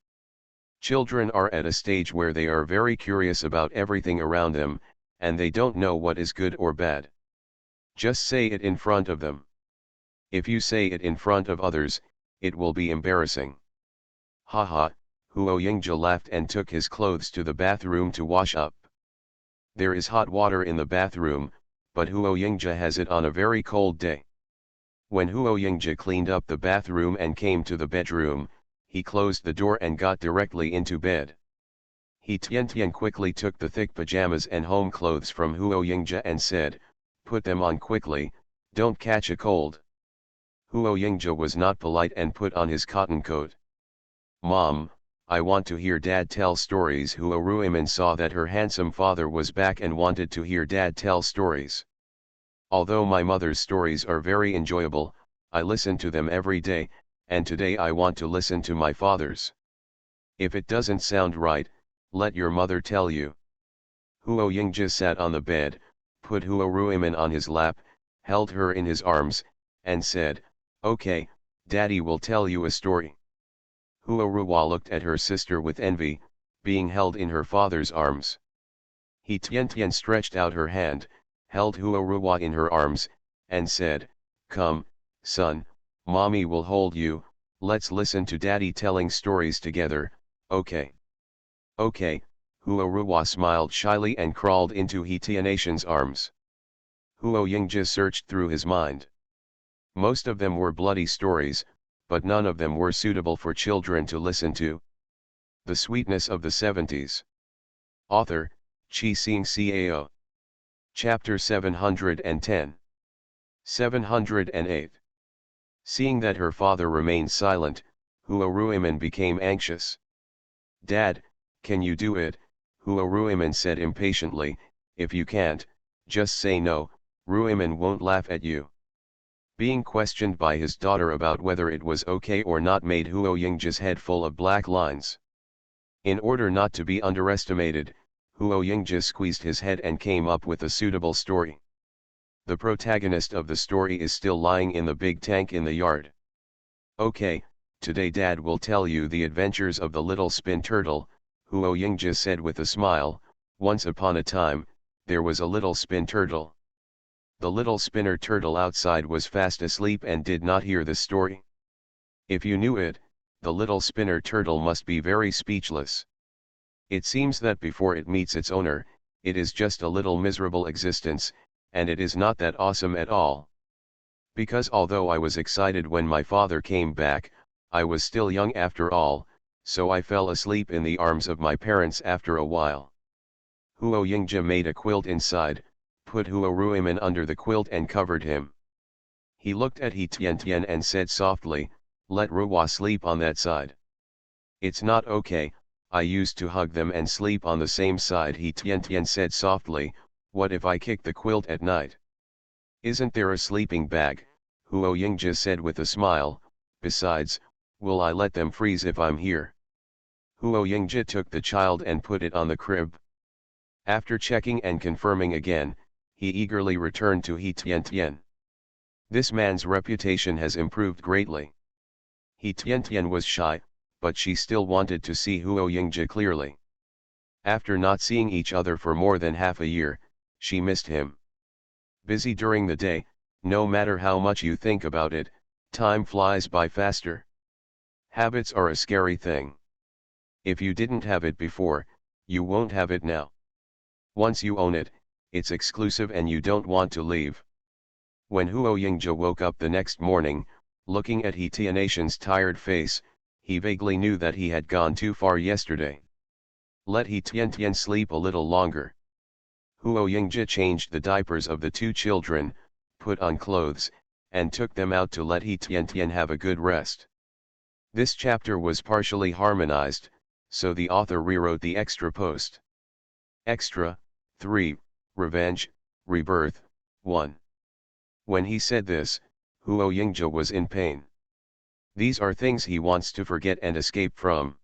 Children are at a stage where they are very curious about everything around them, and they don't know what is good or bad. Just say it in front of them. If you say it in front of others, it will be embarrassing. Haha, Huo Yingzhe laughed and took his clothes to the bathroom to wash up. There is hot water in the bathroom, but Huo Yingzhe has it on a very cold day. When Huo Yingzhe cleaned up the bathroom and came to the bedroom, he closed the door and got directly into bed. He Tian quickly took the thick pajamas and home clothes from Huo Yingzhe and said, put them on quickly, don't catch a cold. Huo Yingzhe was not polite and put on his cotton coat. Mom, I want to hear Dad tell stories. Huo Ruimin saw that her handsome father was back and wanted to hear Dad tell stories. Although my mother's stories are very enjoyable, I listen to them every day, and today I want to listen to my father's. If it doesn't sound right, let your mother tell you. Huo Yingji sat on the bed, put Huo Ruimin on his lap, held her in his arms, and said, "Okay, Daddy will tell you a story." Huo Ruwa looked at her sister with envy, being held in her father's arms. He Tian stretched out her hand, held Huo Ruwa in her arms, and said, "Come, son, mommy will hold you, let's listen to daddy telling stories together, okay?" "Okay," Huo Ruwa smiled shyly and crawled into He Tianatian's arms. Huo Yingji searched through his mind. Most of them were bloody stories, but none of them were suitable for children to listen to. The Sweetness of the 70s. Author, Chi Sing Cao. Chapter 710. 708. Seeing that her father remained silent, Huo Ruimin became anxious. "Dad, can you do it?" Huo Ruimin said impatiently. "If you can't, just say no, Ruimin won't laugh at you." Being questioned by his daughter about whether it was okay or not made Huo Yingji's head full of black lines. In order not to be underestimated, Huo Yingji squeezed his head and came up with a suitable story. The protagonist of the story is still lying in the big tank in the yard. "Okay, today Dad will tell you the adventures of the little spin turtle," Huo Yingji said with a smile. "Once upon a time, there was a little spin turtle. The little spinner turtle outside was fast asleep and did not hear the story. If you knew it, the little spinner turtle must be very speechless. It seems that before it meets its owner, it is just a little miserable existence, and it is not that awesome at all. Because although I was excited when my father came back, I was still young after all, so I fell asleep in the arms of my parents after a while." Huo Yingji made a quilt inside, put Huo Ruimin under the quilt and covered him. He looked at He Tian and said softly, "Let Ruwa sleep on that side." "It's not okay, I used to hug them and sleep on the same side," He Tian said softly. "What if I kick the quilt at night?" "Isn't there a sleeping bag?" Huo Yingji said with a smile. "Besides, will I let them freeze if I'm here?" Huo Yingji took the child and put it on the crib. After checking and confirming again, he eagerly returned to He Tian. This man's reputation has improved greatly. He Tian was shy, but she still wanted to see Huo Yingji clearly. After not seeing each other for more than half a year, she missed him. Busy during the day, no matter how much you think about it, time flies by faster. Habits are a scary thing. If you didn't have it before, you won't have it now. Once you own it, it's exclusive and you don't want to leave. When Huo Yingji woke up the next morning, looking at He Tianatian's tired face, he vaguely knew that he had gone too far yesterday. Let He Tian sleep a little longer. Huo Yingji changed the diapers of the two children, put on clothes, and took them out to let He Tian have a good rest. This chapter was partially harmonized, so the author rewrote the extra post. Extra, 3, Revenge, Rebirth, 1. When he said this, Huo Yingji was in pain. These are things he wants to forget and escape from.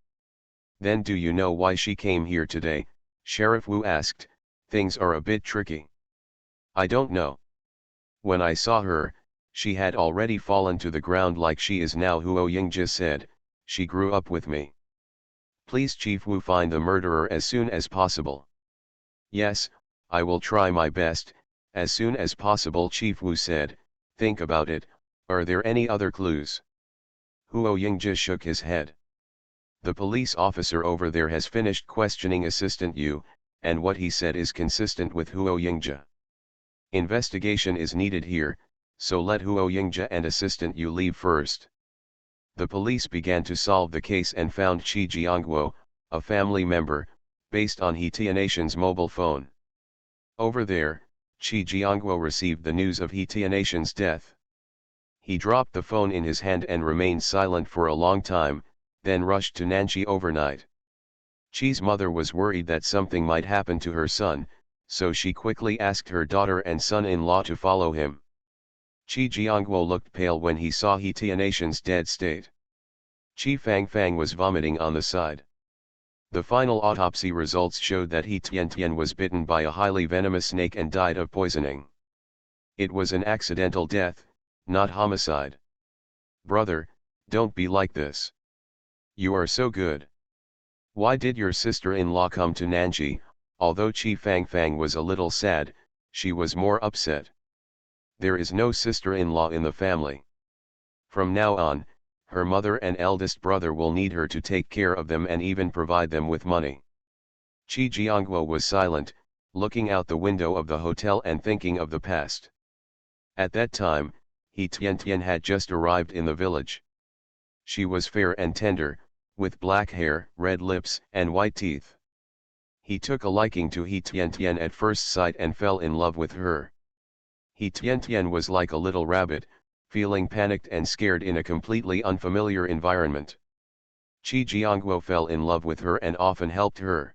"Then do you know why she came here today?" Sheriff Wu asked. "Things are a bit tricky." "I don't know. When I saw her, she had already fallen to the ground like she is now," Huo Yingji said. "She grew up with me. Please Chief Wu find the murderer as soon as possible." "Yes, I will try my best, as soon as possible," Chief Wu said. "Think about it, are there any other clues?" Huo Yingji shook his head. "The police officer over there has finished questioning Assistant Yu, and what he said is consistent with Huo Yingji. Investigation is needed here, so let Huo Yingji and Assistant Yu leave first." The police began to solve the case and found Qi Jiangguo, a family member, based on He Tianatian's mobile phone. Over there, Qi Jiangguo received the news of He Tianatian's death. He dropped the phone in his hand and remained silent for a long time, then rushed to Nanxi overnight. Qi's mother was worried that something might happen to her son, so she quickly asked her daughter and son-in-law to follow him. Qi Jiangguo looked pale when he saw He Tianatian's dead state. Qi Fangfang was vomiting on the side. The final autopsy results showed that He Tian was bitten by a highly venomous snake and died of poisoning. It was an accidental death, not homicide. Brother, don't be like this. You are so good. Why did your sister-in-law come to Nanji? Although Chi Fang was a little sad, she was more upset. There is no sister-in-law in the family. From now on, her mother and eldest brother will need her to take care of them and even provide them with money. Chi Jiangguo was silent, looking out the window of the hotel and thinking of the past. At that time, He Tian had just arrived in the village. She was fair and tender, with black hair, red lips, and white teeth. He took a liking to He Tian at first sight and fell in love with her. He Tian was like a little rabbit, feeling panicked and scared in a completely unfamiliar environment. Chi Jiangguo fell in love with her and often helped her.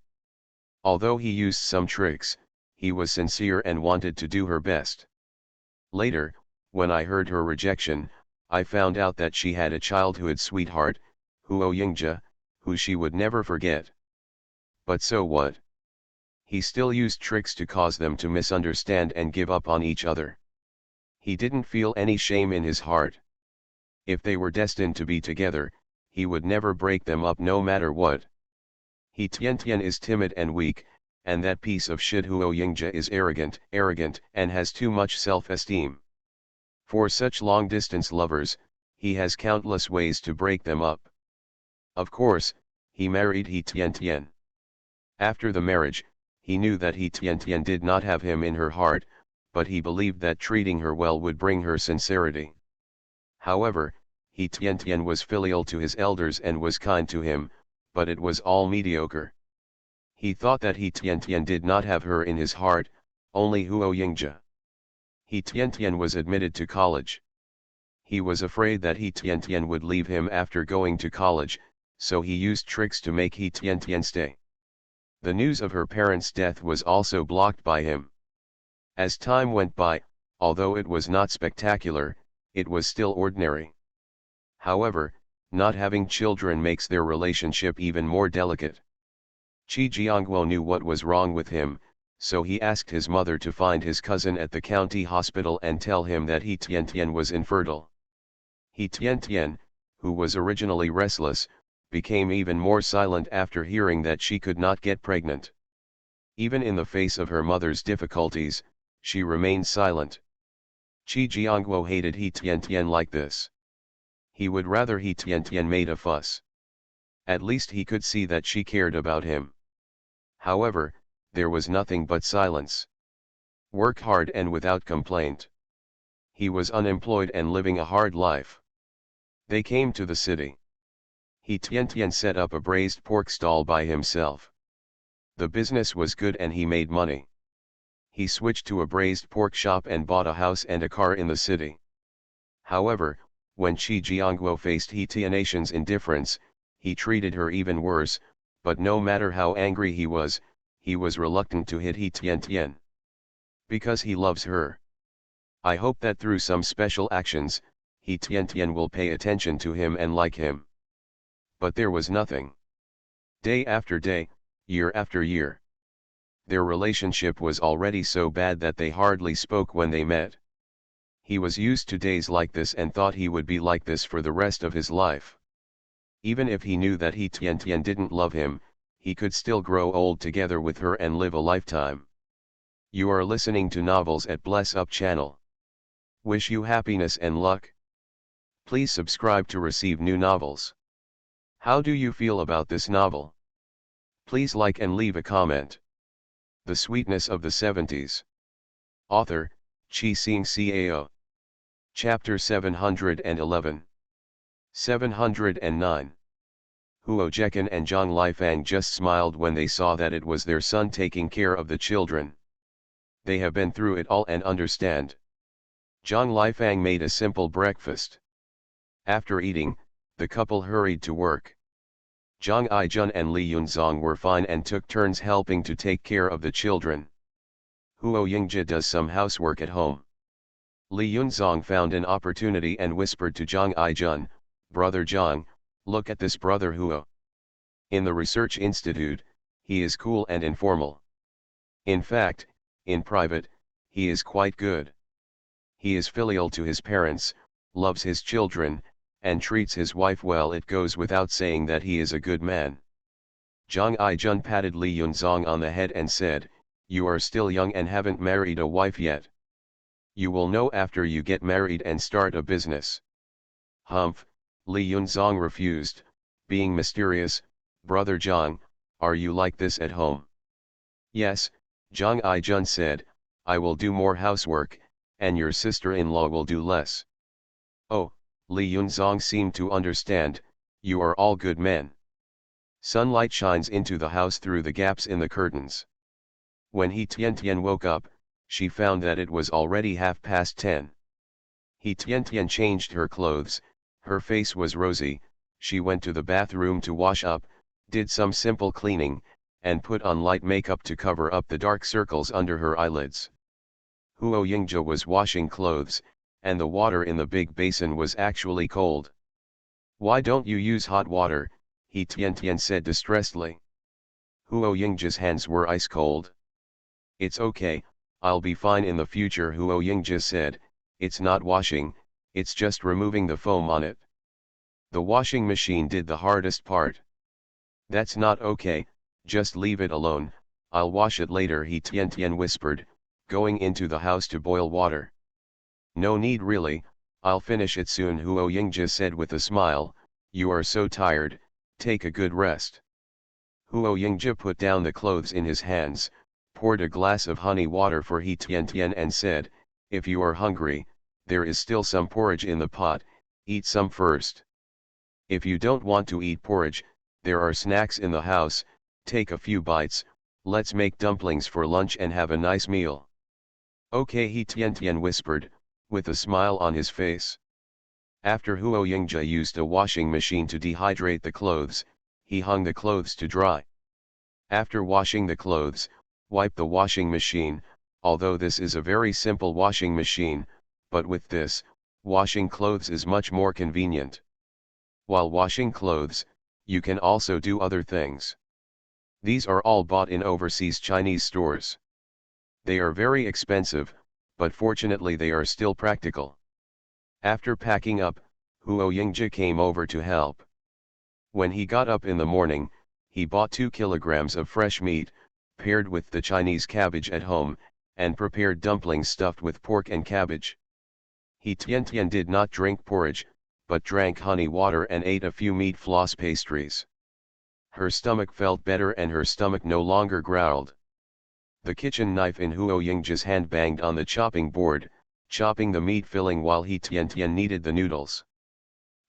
Although he used some tricks, he was sincere and wanted to do her best. Later, when I heard her rejection, I found out that she had a childhood sweetheart, Huo Yingzhe, who she would never forget. But so what? He still used tricks to cause them to misunderstand and give up on each other. He didn't feel any shame in his heart. If they were destined to be together, he would never break them up no matter what. He Tian is timid and weak, and that piece of shit Huo Yingzhe is arrogant, and has too much self-esteem. For such long-distance lovers, he has countless ways to break them up. Of course, he married He Tian. After the marriage, he knew that He Tian did not have him in her heart, but he believed that treating her well would bring her sincerity. However, He Tian was filial to his elders and was kind to him, but it was all mediocre. He thought that He Tian did not have her in his heart, only Huo Yingzhe. He Tian was admitted to college. He was afraid that He Tian would leave him after going to college, so he used tricks to make He Tian stay. The news of her parents' death was also blocked by him. As time went by, although it was not spectacular, it was still ordinary. However, not having children makes their relationship even more delicate. Chi Jiangguo knew what was wrong with him, so he asked his mother to find his cousin at the county hospital and tell him that He Tian was infertile. He Tian, who was originally restless, became even more silent after hearing that she could not get pregnant. Even in the face of her mother's difficulties, she remained silent. Chi Jiangguo hated He Tian like this. He would rather He Tian made a fuss. At least he could see that she cared about him. However, there was nothing but silence. Work hard and without complaint. He was unemployed and living a hard life. They came to the city. He Tian set up a braised pork stall by himself. The business was good and he made money. He switched to a braised pork shop and bought a house and a car in the city. However, when Chi Jiangguo faced He Tian's indifference, he treated her even worse, but no matter how angry he was reluctant to hit He Tian. Because he loves her. I hope that through some special actions, He Tian will pay attention to him and like him. But there was nothing. Day after day, year after year. Their relationship was already so bad that they hardly spoke when they met. He was used to days like this and thought he would be like this for the rest of his life. Even if he knew that He Tian didn't love him, he could still grow old together with her and live a lifetime. You are listening to Novels at Bless Up channel. Wish you happiness and luck. Please subscribe to receive new novels. How do you feel about this novel? Please like and leave a comment. The Sweetness of the 70s. Author, Chi Sing Cao. Chapter 711. 709. Huo Jekan and Zhang Lifang just smiled when they saw that it was their son taking care of the children. They have been through it all and understand. Zhang Lifang made a simple breakfast. After eating, the couple hurried to work. Zhang Aijun and Li Yunzong were fine and took turns helping to take care of the children. Huo Yingzhe does some housework at home. Li Yunzong found an opportunity and whispered to Zhang Aijun, "Brother Zhang, look at this brother Huo. In the research institute, he is cool and informal. In fact, in private, he is quite good. He is filial to his parents, loves his children, and treats his wife well. It goes without saying that he is a good man. Zhang Aijun patted Li Yunzong on the head and said, "You are still young and haven't married a wife yet. You will know after you get married and start a business." Humph, Li Yunzong refused, being mysterious. "Brother Zhang, are you like this at home?" "Yes," Zhang Aijun said, "I will do more housework, and your sister-in-law will do less." "Oh," Li Yunzong seemed to understand, "you are all good men." Sunlight shines into the house through the gaps in the curtains. When He Tiantian woke up, she found that it was already 10:30. He Tiantian changed her clothes, her face was rosy, she went to the bathroom to wash up, did some simple cleaning, and put on light makeup to cover up the dark circles under her eyelids. Huo Yingzhe was washing clothes, and the water in the big basin was actually cold. "Why don't you use hot water?" He Tiantian said distressedly. Huo Yingzhe's hands were ice cold. "It's okay, I'll be fine in the future," Huo Yingzhe said. "It's not washing, it's just removing the foam on it. The washing machine did the hardest part." "That's not okay, just leave it alone, I'll wash it later," He Tiantian whispered, going into the house to boil water. "No need really, I'll finish it soon," Huo Yingzhe said with a smile. "You are so tired, take a good rest." Huo Yingzhe put down the clothes in his hands, poured a glass of honey water for He Tiantian and said, "If you are hungry, there is still some porridge in the pot, eat some first. If you don't want to eat porridge, there are snacks in the house, take a few bites, let's make dumplings for lunch and have a nice meal." "Okay," He Tiantian whispered, with a smile on his face. After Huo Yingzhe used a washing machine to dehydrate the clothes, he hung the clothes to dry. After washing the clothes, wipe the washing machine, although this is a very simple washing machine, but with this, washing clothes is much more convenient. While washing clothes, you can also do other things. These are all bought in overseas Chinese stores. They are very expensive, but fortunately they are still practical. After packing up, Huo Yingzhe came over to help. When he got up in the morning, he bought 2 kilograms of fresh meat, paired with the Chinese cabbage at home, and prepared dumplings stuffed with pork and cabbage. He Tiantian did not drink porridge, but drank honey water and ate a few meat floss pastries. Her stomach felt better and her stomach no longer growled. The kitchen knife in Huo Yingzhe's hand banged on the chopping board, chopping the meat filling while He Tiantian kneaded the noodles.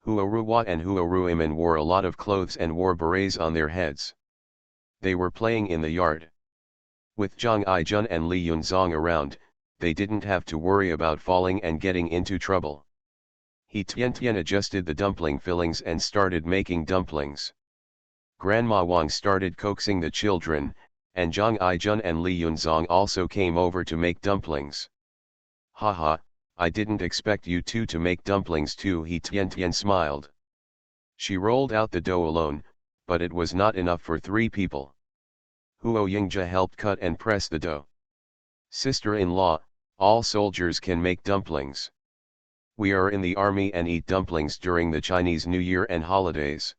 Huo Ruwa and Huo Ruimin wore a lot of clothes and wore berets on their heads. They were playing in the yard. With Zhang Aijun and Li Yunzong around, they didn't have to worry about falling and getting into trouble. He Tiantian adjusted the dumpling fillings and started making dumplings. Grandma Wang started coaxing the children, and Zhang Aijun and Li Yunzong also came over to make dumplings. "Haha, I didn't expect you two to make dumplings too," He Tiantian smiled. She rolled out the dough alone, but it was not enough for 3 people. Huo Yingzhe helped cut and press the dough. "Sister-in-law, all soldiers can make dumplings. We are in the army and eat dumplings during the Chinese New Year and holidays.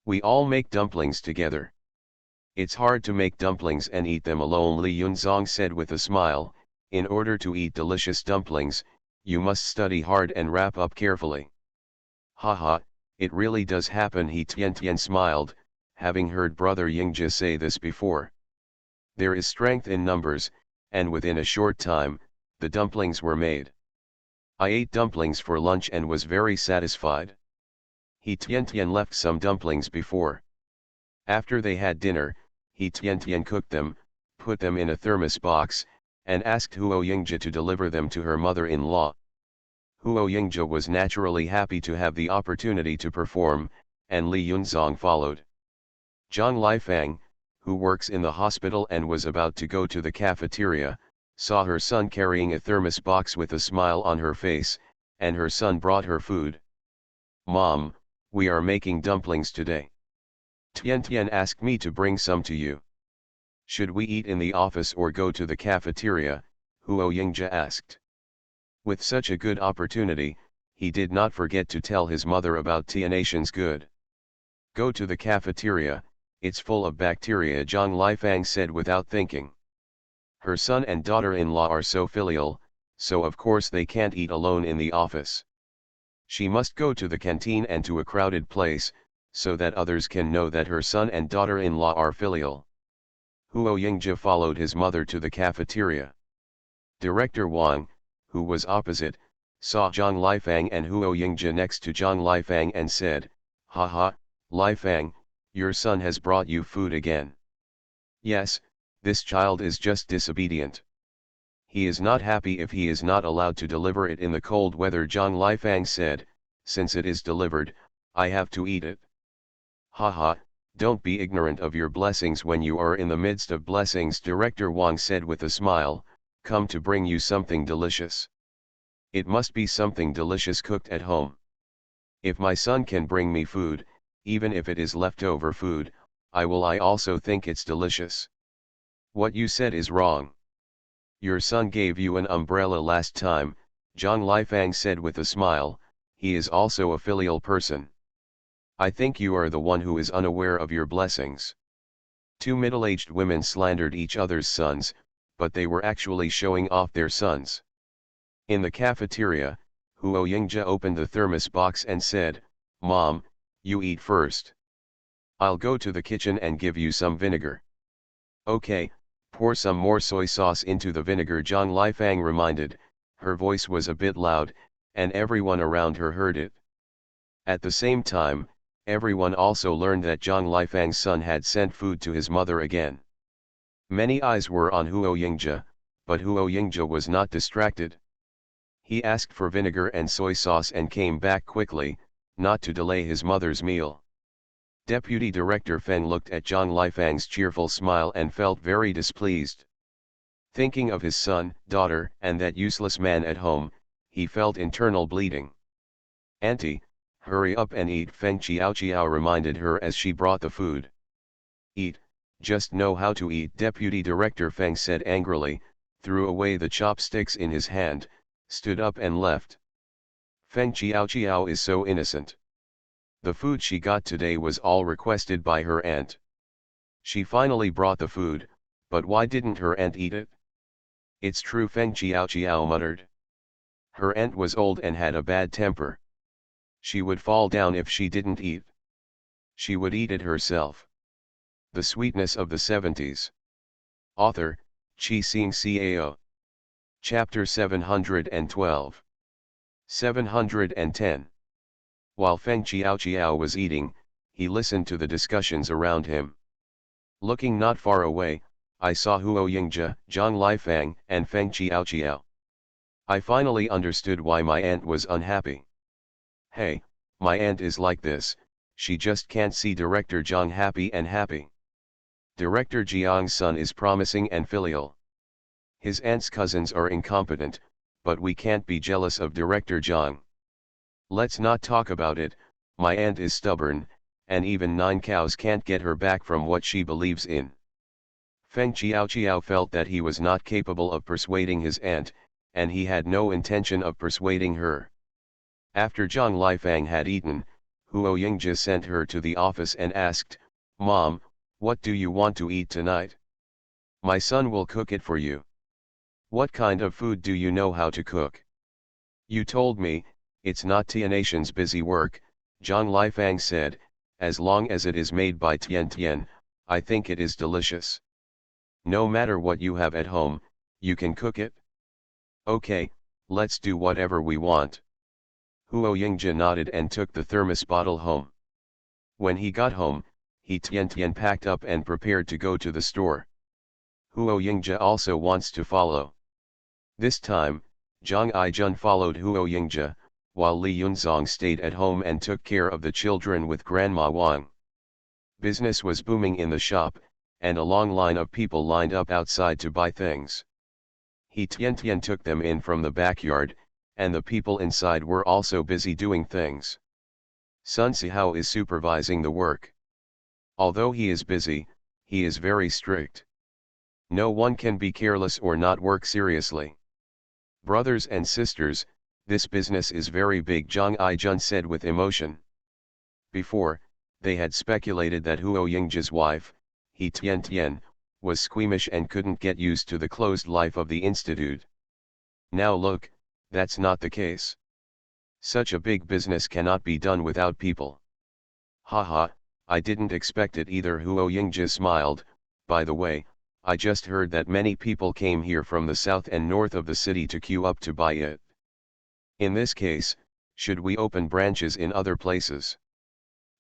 We all make dumplings together. It's hard to make dumplings and eat them alone," Li Yunzong said with a smile. "In order to eat delicious dumplings, you must study hard and wrap up carefully." "Haha, it really does happen," He Tiantian smiled, having heard Brother Yingzhe say this before. There is strength in numbers, and within a short time, the dumplings were made. I ate dumplings for lunch and was very satisfied. He Tiantian left some dumplings before. After they had dinner, He Tiantian cooked them, put them in a thermos box, and asked Huo Yingzhe to deliver them to her mother-in-law. Huo Yingzhe was naturally happy to have the opportunity to perform, and Li Yunzong followed. Zhang Lifang, who works in the hospital and was about to go to the cafeteria, saw her son carrying a thermos box with a smile on her face, and her son brought her food. "Mom, we are making dumplings today. Tian Tian asked me to bring some to you. Should we eat in the office or go to the cafeteria? Huo Yingzhe asked. With such a good opportunity, he did not forget to tell his mother about Tianation's good. Go to the cafeteria, it's full of bacteria, Zhang Lifang said without thinking. Her son and daughter-in-law are so filial, so of course they can't eat alone in the office. She must go to the canteen and to a crowded place, so that others can know that her son and daughter-in-law are filial. Huo Yingzhe followed his mother to the cafeteria. Director Wang, who was opposite, saw Zhang Lifang and Huo Yingzhe next to Zhang Lifang and said, "Haha, Lifang, your son has brought you food again." Yes, this child is just disobedient. He is not happy if he is not allowed to deliver it in the cold weather, Zhang Lifang said. Since it is delivered, I have to eat it. Haha, don't be ignorant of your blessings when you are in the midst of blessings, Director Wang said with a smile. Come to bring you something delicious. It must be something delicious cooked at home. If my son can bring me food, even if it is leftover food, I also think it's delicious. What you said is wrong. Your son gave you an umbrella last time, Zhang Lifang said with a smile. He is also a filial person. I think you are the one who is unaware of your blessings. Two middle-aged women slandered each other's sons, but they were actually showing off their sons. In the cafeteria, Huo Yingzhe opened the thermos box and said, "Mom, you eat first. I'll go to the kitchen and give you some vinegar." "Okay, pour some more soy sauce into the vinegar," Zhang Lifang reminded. Her voice was a bit loud, and everyone around her heard it. At the same time, everyone also learned that Zhang Lifang's son had sent food to his mother again. Many eyes were on Huo Yingzhe, but Huo Yingzhe was not distracted. He asked for vinegar and soy sauce and came back quickly, not to delay his mother's meal. Deputy Director Feng looked at Zhang Lifang's cheerful smile and felt very displeased. Thinking of his son, daughter, and that useless man at home, he felt internal bleeding. "Auntie, hurry up and eat," Feng Qiao reminded her as she brought the food. "Eat, just know how to eat," Deputy Director Feng said angrily, threw away the chopsticks in his hand, stood up and left. Feng Qiao is so innocent. The food she got today was all requested by her aunt. She finally brought the food, but why didn't her aunt eat it? "It's true," Feng Qiao muttered. Her aunt was old and had a bad temper. She would fall down if she didn't eat. She would eat it herself. The Sweetness of the 70s. Author, Chi Sing Cao. Chapter 712. 710. While Feng Qiao was eating, he listened to the discussions around him. Looking not far away, I saw Huo Yingzhe, Zhang Lifang, and Feng Qiao. I finally understood why my aunt was unhappy. Hey, my aunt is like this, she just can't see Director Zhang happy and happy. Director Jiang's son is promising and filial. His aunt's cousins are incompetent, but we can't be jealous of Director Zhang. Let's not talk about it. My aunt is stubborn, and even 9 cows can't get her back from what she believes in. Feng Qiao felt that he was not capable of persuading his aunt, and he had no intention of persuading her. After Zhang Lifang had eaten, Huo Yingzhe sent her to the office and asked, "Mom, what do you want to eat tonight? My son will cook it for you." "What kind of food do you know how to cook?" "You told me, it's not Tianation's busy work," Zhang Lifang said. "As long as it is made by Tian, I think it is delicious. No matter what you have at home, you can cook it." "Okay, let's do whatever we want." Huo Yingzhe nodded and took the thermos bottle home. When he got home, Tian packed up and prepared to go to the store. Huo Yingzhe also wants to follow. This time, Zhang Aijun followed Huo Yingzhe, while Li Yunzong stayed at home and took care of the children with Grandma Wang. Business was booming in the shop, and a long line of people lined up outside to buy things. Tian took them in from the backyard, and the people inside were also busy doing things. Sun Sihao is supervising the work. Although he is busy, he is very strict. No one can be careless or not work seriously. Brothers and sisters, this business is very big, Zhang Aijun said with emotion. Before, they had speculated that Huo Yingji's wife, He Tian, was squeamish and couldn't get used to the closed life of the institute. Now look, that's not the case. Such a big business cannot be done without people. Haha, I didn't expect it either. Huo Yingji smiled. By the way, I just heard that many people came here from the south and north of the city to queue up to buy it. In this case, should we open branches in other places?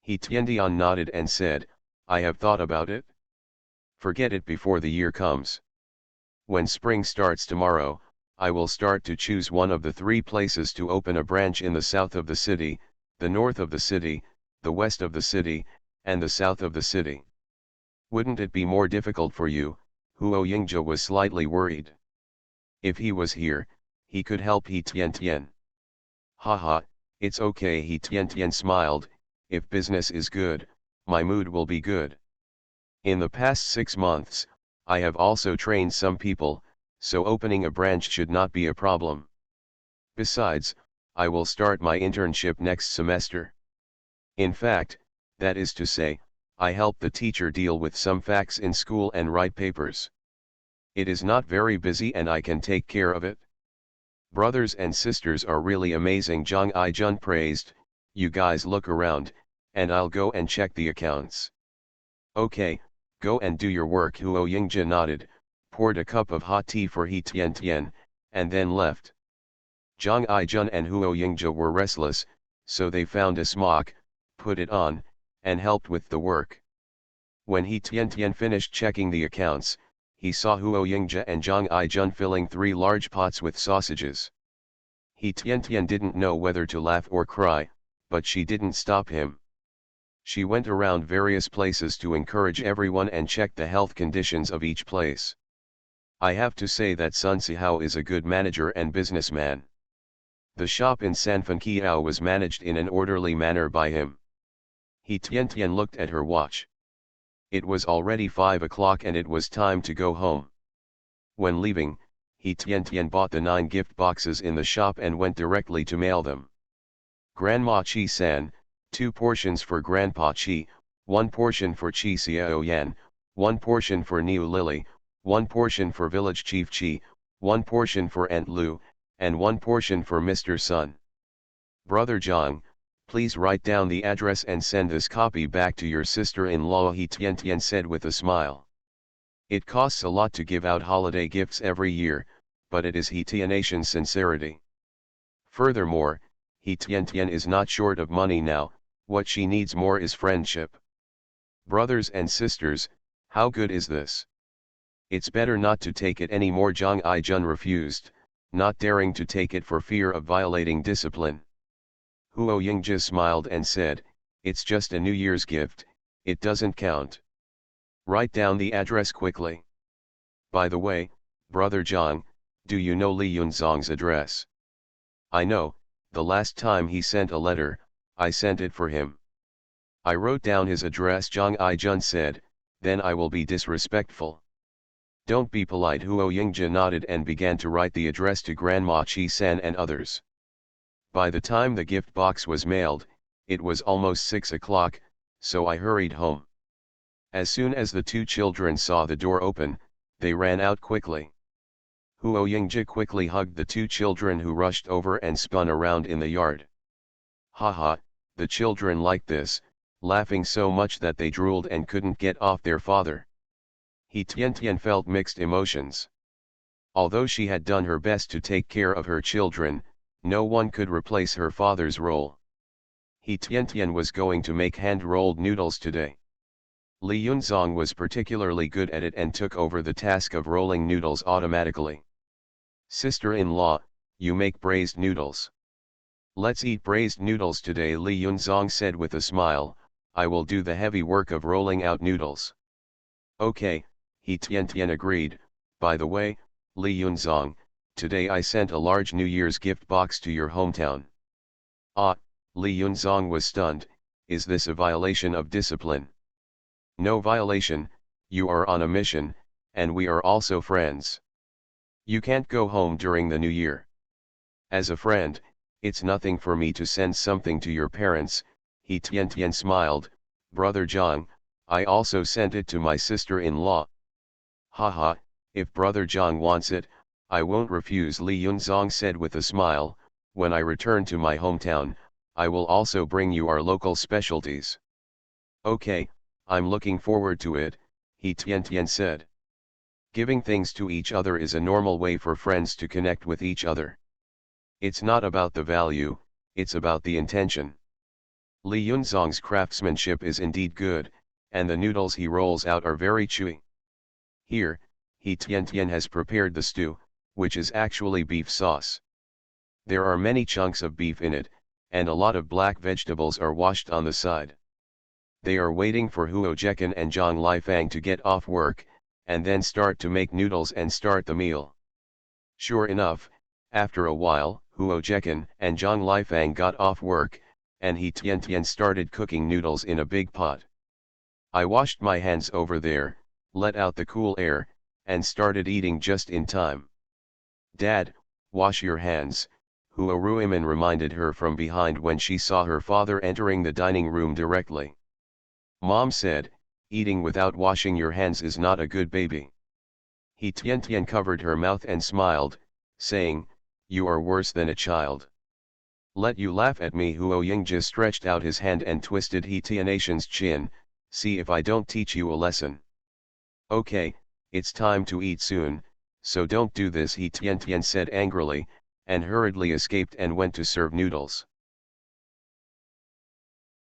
He Tiandian nodded and said, I have thought about it. Forget it before the year comes. When spring starts tomorrow, I will start to choose one of the 3 places to open a branch in the south of the city, the north of the city, the west of the city, and the south of the city. Wouldn't it be more difficult for you? Huo Yingji was slightly worried. If he was here, he could help He Tian. Haha, it's okay. He Tian smiled. If business is good, my mood will be good. In the past 6 months, I have also trained some people, so opening a branch should not be a problem. Besides, I will start my internship next semester. In fact, that is to say, I help the teacher deal with some facts in school and write papers. It is not very busy and I can take care of it. Brothers and sisters are really amazing, Zhang Aijun praised. You guys look around, and I'll go and check the accounts. Okay, go and do your work. Huo Yingji nodded, poured a cup of hot tea for He Tian, and then left. Zhang Aijun and Huo Yingji were restless, so they found a smock, put it on, and helped with the work. When He Tian finished checking the accounts, he saw Huo Yingji and Zhang Aijun filling 3 large pots with sausages. He Tian didn't know whether to laugh or cry, but she didn't stop him. She went around various places to encourage everyone and check the health conditions of each place. I have to say that Sun Sihao is a good manager and businessman. The shop in Sanfenqiao was managed in an orderly manner by him. He Tian looked at her watch. It was already 5 o'clock and it was time to go home. When leaving, He Tian bought the 9 gift boxes in the shop and went directly to mail them. Grandma Chi-san, 2 portions for Grandpa Chi, 1 portion for Chi Xiao Yan, 1 portion for Niu Lily, 1 portion for Village Chief Chi, 1 portion for Aunt Lu, and 1 portion for Mr. Sun. Brother Zhang, please write down the address and send this copy back to your sister-in-law, He Tian said with a smile. It costs a lot to give out holiday gifts every year, but it is He Tian's sincerity. Furthermore, He Tian is not short of money now, what she needs more is friendship. Brothers and sisters, how good is this? It's better not to take it anymore. Zhang Aijun refused, not daring to take it for fear of violating discipline. Huo Yingji smiled and said, it's just a New Year's gift, it doesn't count. Write down the address quickly. By the way, Brother Zhang, do you know Li Yunzong's address? I know, the last time he sent a letter, I sent it for him. I wrote down his address, Zhang Aijun said, then I will be disrespectful. Don't be polite. Huo Yingji nodded and began to write the address to Grandma Chi-san and others. By the time the gift box was mailed, it was almost 6 o'clock, so I hurried home. As soon as the 2 children saw the door open, they ran out quickly. Huo Yingji quickly hugged the 2 children who rushed over and spun around in the yard. Haha, the children liked this, laughing so much that they drooled and couldn't get off their father. He Tian felt mixed emotions. Although she had done her best to take care of her children, no one could replace her father's role. He Tian was going to make hand-rolled noodles today. Li Yunzong was particularly good at it and took over the task of rolling noodles automatically. Sister-in-law, you make braised noodles. Let's eat braised noodles today, Li Yunzong said with a smile. I will do the heavy work of rolling out noodles. Okay, He Tian agreed. By the way, Li Yunzong, today I sent a large New Year's gift box to your hometown. Ah, Li Yunzong was stunned. Is this a violation of discipline? No violation, you are on a mission, and we are also friends. You can't go home during the new year. As a friend, it's nothing for me to send something to your parents, he Tian smiled, Brother Zhang, I also sent it to my sister-in-law. Haha, if Brother Zhang wants it, I won't refuse, Li Yunzong said with a smile, when I return to my hometown, I will also bring you our local specialties. Okay, I'm looking forward to it, he Tian said. Giving things to each other is a normal way for friends to connect with each other. It's not about the value, it's about the intention. Li Yunzong's craftsmanship is indeed good, and the noodles he rolls out are very chewy. Here, he Tian has prepared the stew, which is actually beef sauce. There are many chunks of beef in it, and a lot of black vegetables are washed on the side. They are waiting for Huo Jekan and Zhang Lifang to get off work, and then start to make noodles and start the meal. Sure enough, after a while, Huo Jekan and Zhang Lifang got off work, and he Tian started cooking noodles in a big pot. I washed my hands over there, let out the cool air, and started eating just in time. Dad, wash your hands, Huo Ruiman reminded her from behind when she saw her father entering the dining room directly. Mom said, eating without washing your hands is not a good baby. He Tian covered her mouth and smiled, saying, you are worse than a child. Let you laugh at me. Huo Yingji stretched out his hand and twisted He Tian's chin, see if I don't teach you a lesson. Okay, it's time to eat soon, so don't do this, He Tian said angrily, and hurriedly escaped and went to serve noodles.